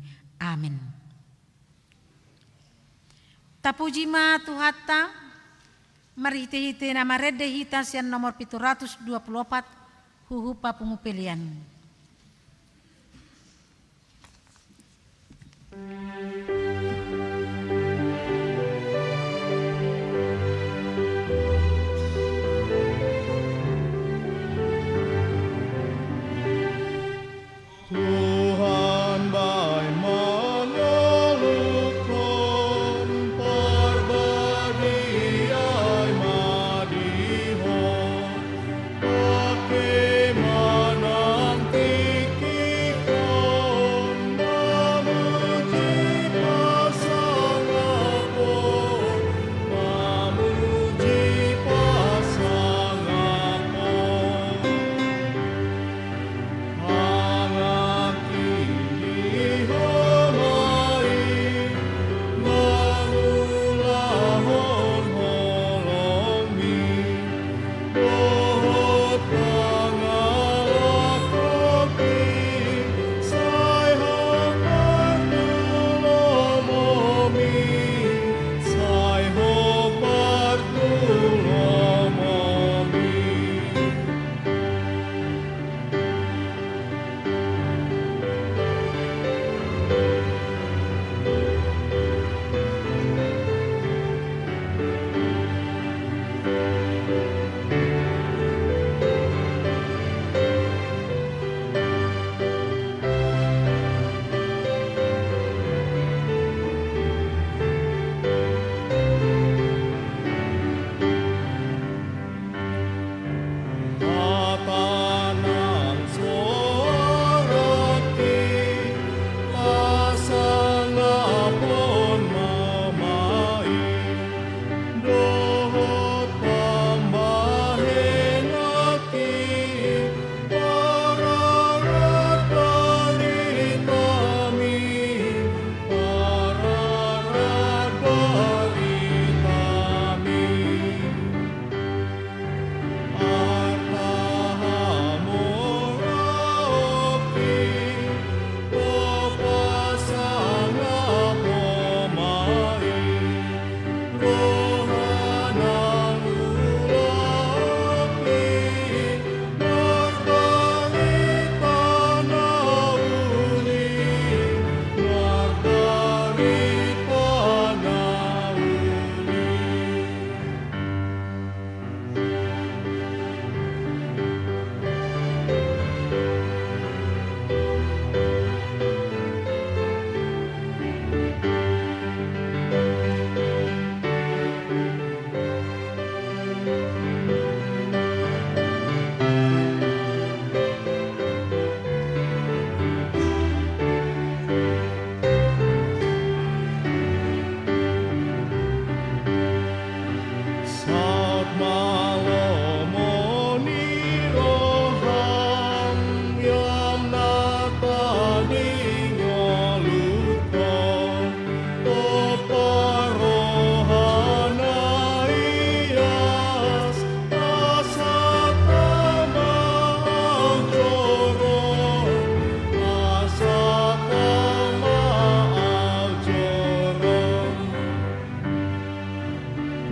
amin. Tapuji ma tuhata marhiti-hiti nama rede hitas yang nomor 724 huhupa pengupilian. Tuhan baik menyolukan perbagian madihon bagaimana tikikon memuji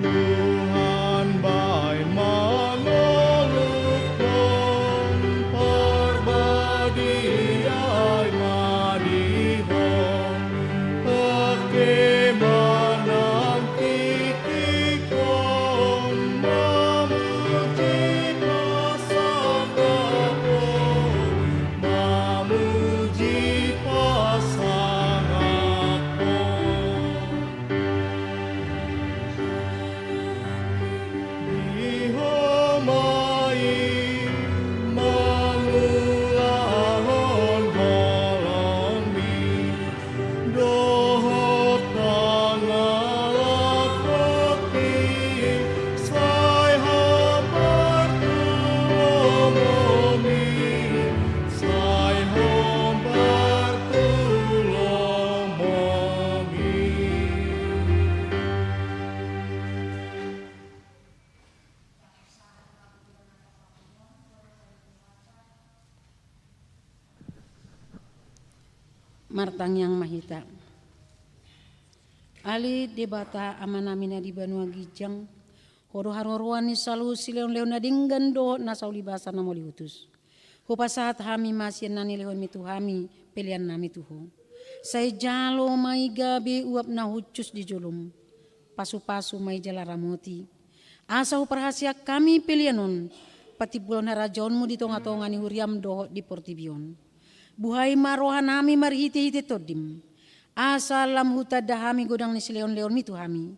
Tuhan baik mengeluhkan perbadiai madihon kemenang kikikon memuji pasangan memuji pasangan dihomai mengulangon holombi dohot tangalat koki sai hambar tulomomi sai hambar tulomomi. Martang yang mahita. Ali debata amanamina di Banua Gijang. Horo haroruan ni salu sileon leon nadinggan do na sauli basa na moli utus. Hupasahat hami masien nani leon mitu hami pelian nami tuho. Say jalo mai gabe uap na hucus di jolum. Pasu-pasu mai jala ramoti. Asa perhasia kami pelianon. Pati bulan harajonmu di tonga-tonga ni huriam doho di Portibion. Buhai marohan nami marhiti-hiti todim. Asalam huta dahami godang ni sileon-leon mitu hami.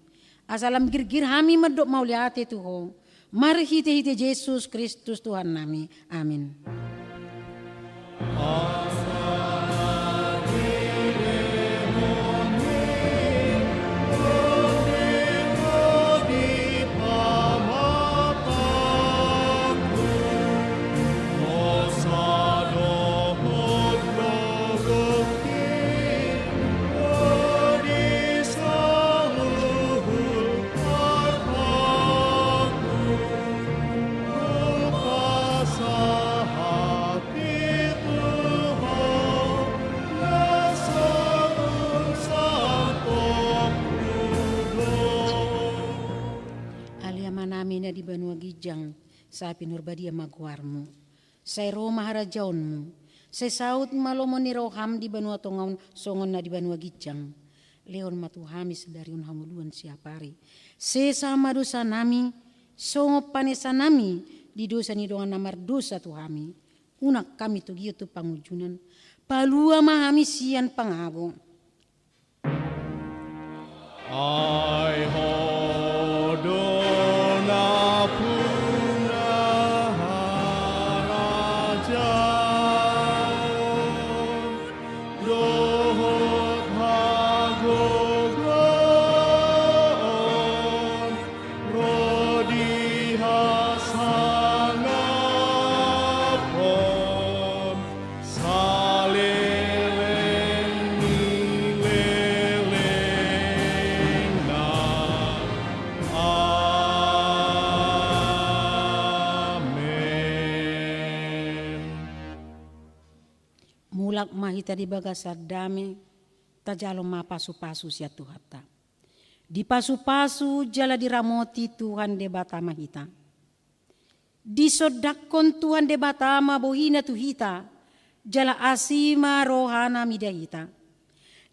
Asalam gir-gir hami medok mauliate tuho. Marhiti-hiti Yesus Kristus Tuhan nami. Amin. Namina di Banua Gijang, sa pinurbadia magwarmu. Say Roma harajaonmu. Say saut malomon ni roham di Banua Tongaon songon na di Banua Gijang. Leon matuhami sedariun hamuluan siapari. Say sama dosa nami, songo panesa nami, di dosa ni doang namar dosa tuhami. Unak kami tu giyo tu pangujunan, palua mahami sian pangago. Ai hodona puna harajaon dohot hagogon rodi hasangapon saleleng nileleng na amen. Mulak mahita di bagasar dame, tajalo mapasu-pasu sia tuhata. Di pasu-pasu jala diramoti Tuhan debata mahita. Di sodakon Tuhan debata bohina tuhita, jala asima rohana midahita.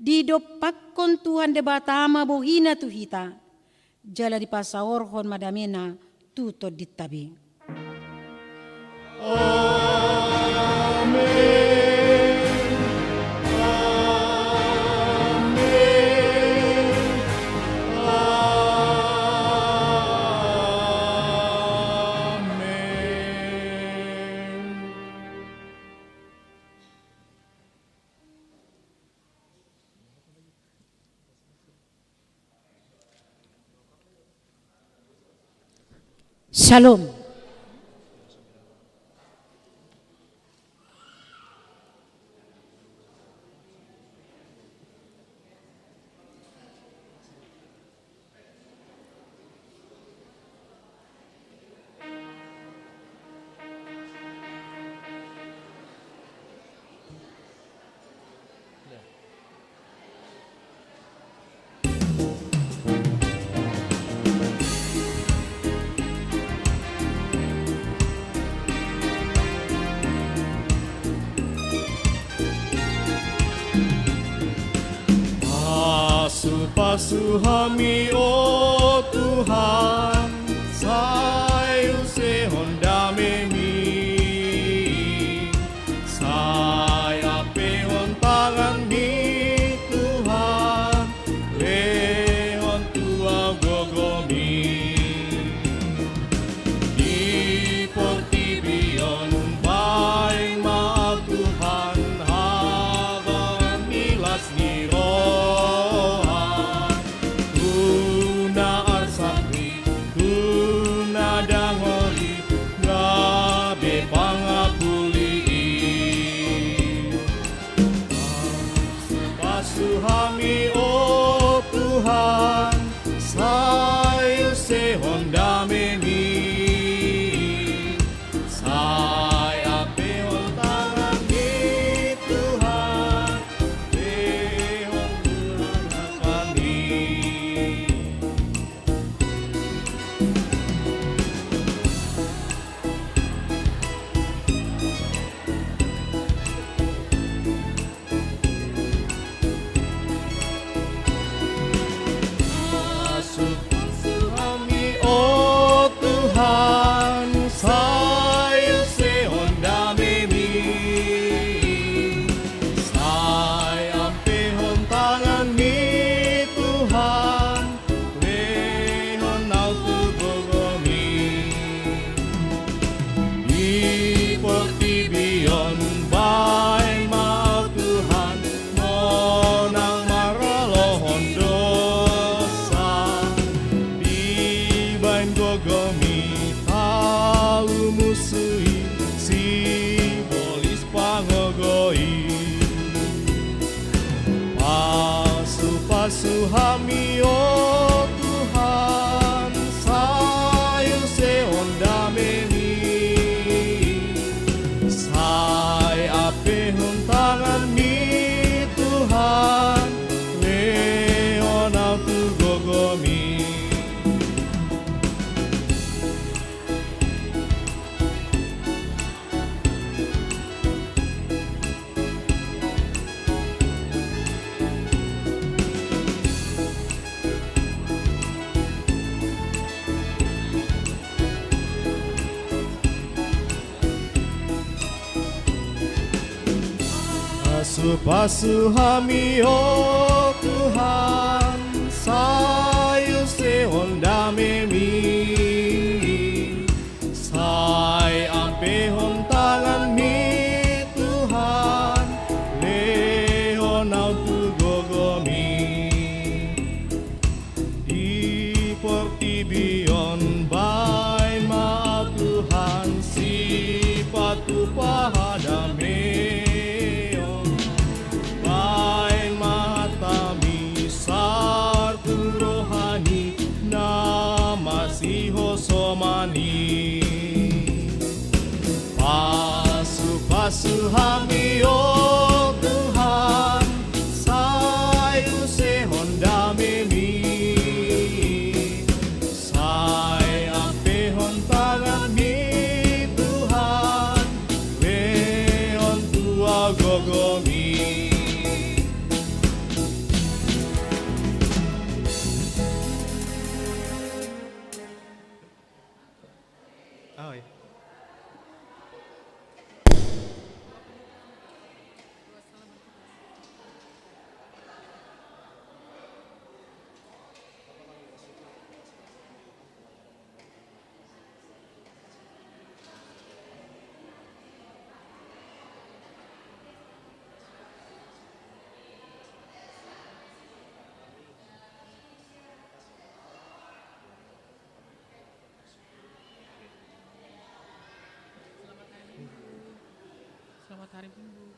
Di dopakkon Tuhan debata bohina tuhita, jala di pasaorhon madamena tuto ditabi. Shalom. Pasuhami oh Tuhan, sayu sehon damemi, saya pehon tangan mi Tuhan, lehon tua gogomi, di pontibion baik maaf Tuhan, hagan milas niro. Pasuhami oh Tuhan, sayu sehon damemi, saya pehon tangan di Tuhan, pehon Tuhan kami. Pasuhami oh Tuhan, sayu sehon damemi, saya pehon tangan mi Tuhan, lehon autu gogomi, di portibion baik maaf Tuhan, monang maralohon dosa, di bain gogomi talu musui, si bolis pangogoi. Pasuhami oh Tuhan, sayu sehon damemi, saya pehon tangan mi Tuhan, lehon autu gogomi. Pasuhami oh Tuhan, sayu sehon damemi, saya pehon tangan mi Tuhan, lehon autu gogomi, di portibion baik maaf Tuhan, sipatu pahadame. Somani pasuhami oh Tuhan, sayu sehon damemi, saya pehon tangan mi Tuhan, lehon tua gogomi. Oh, ya. Selamat Hari Minggu.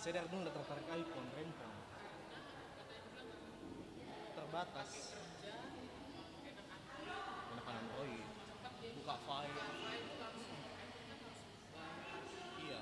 Saya dari dulu udah tertarik iPhone, handphone. Terbatas. Gunakan Android. Buka file. Iya.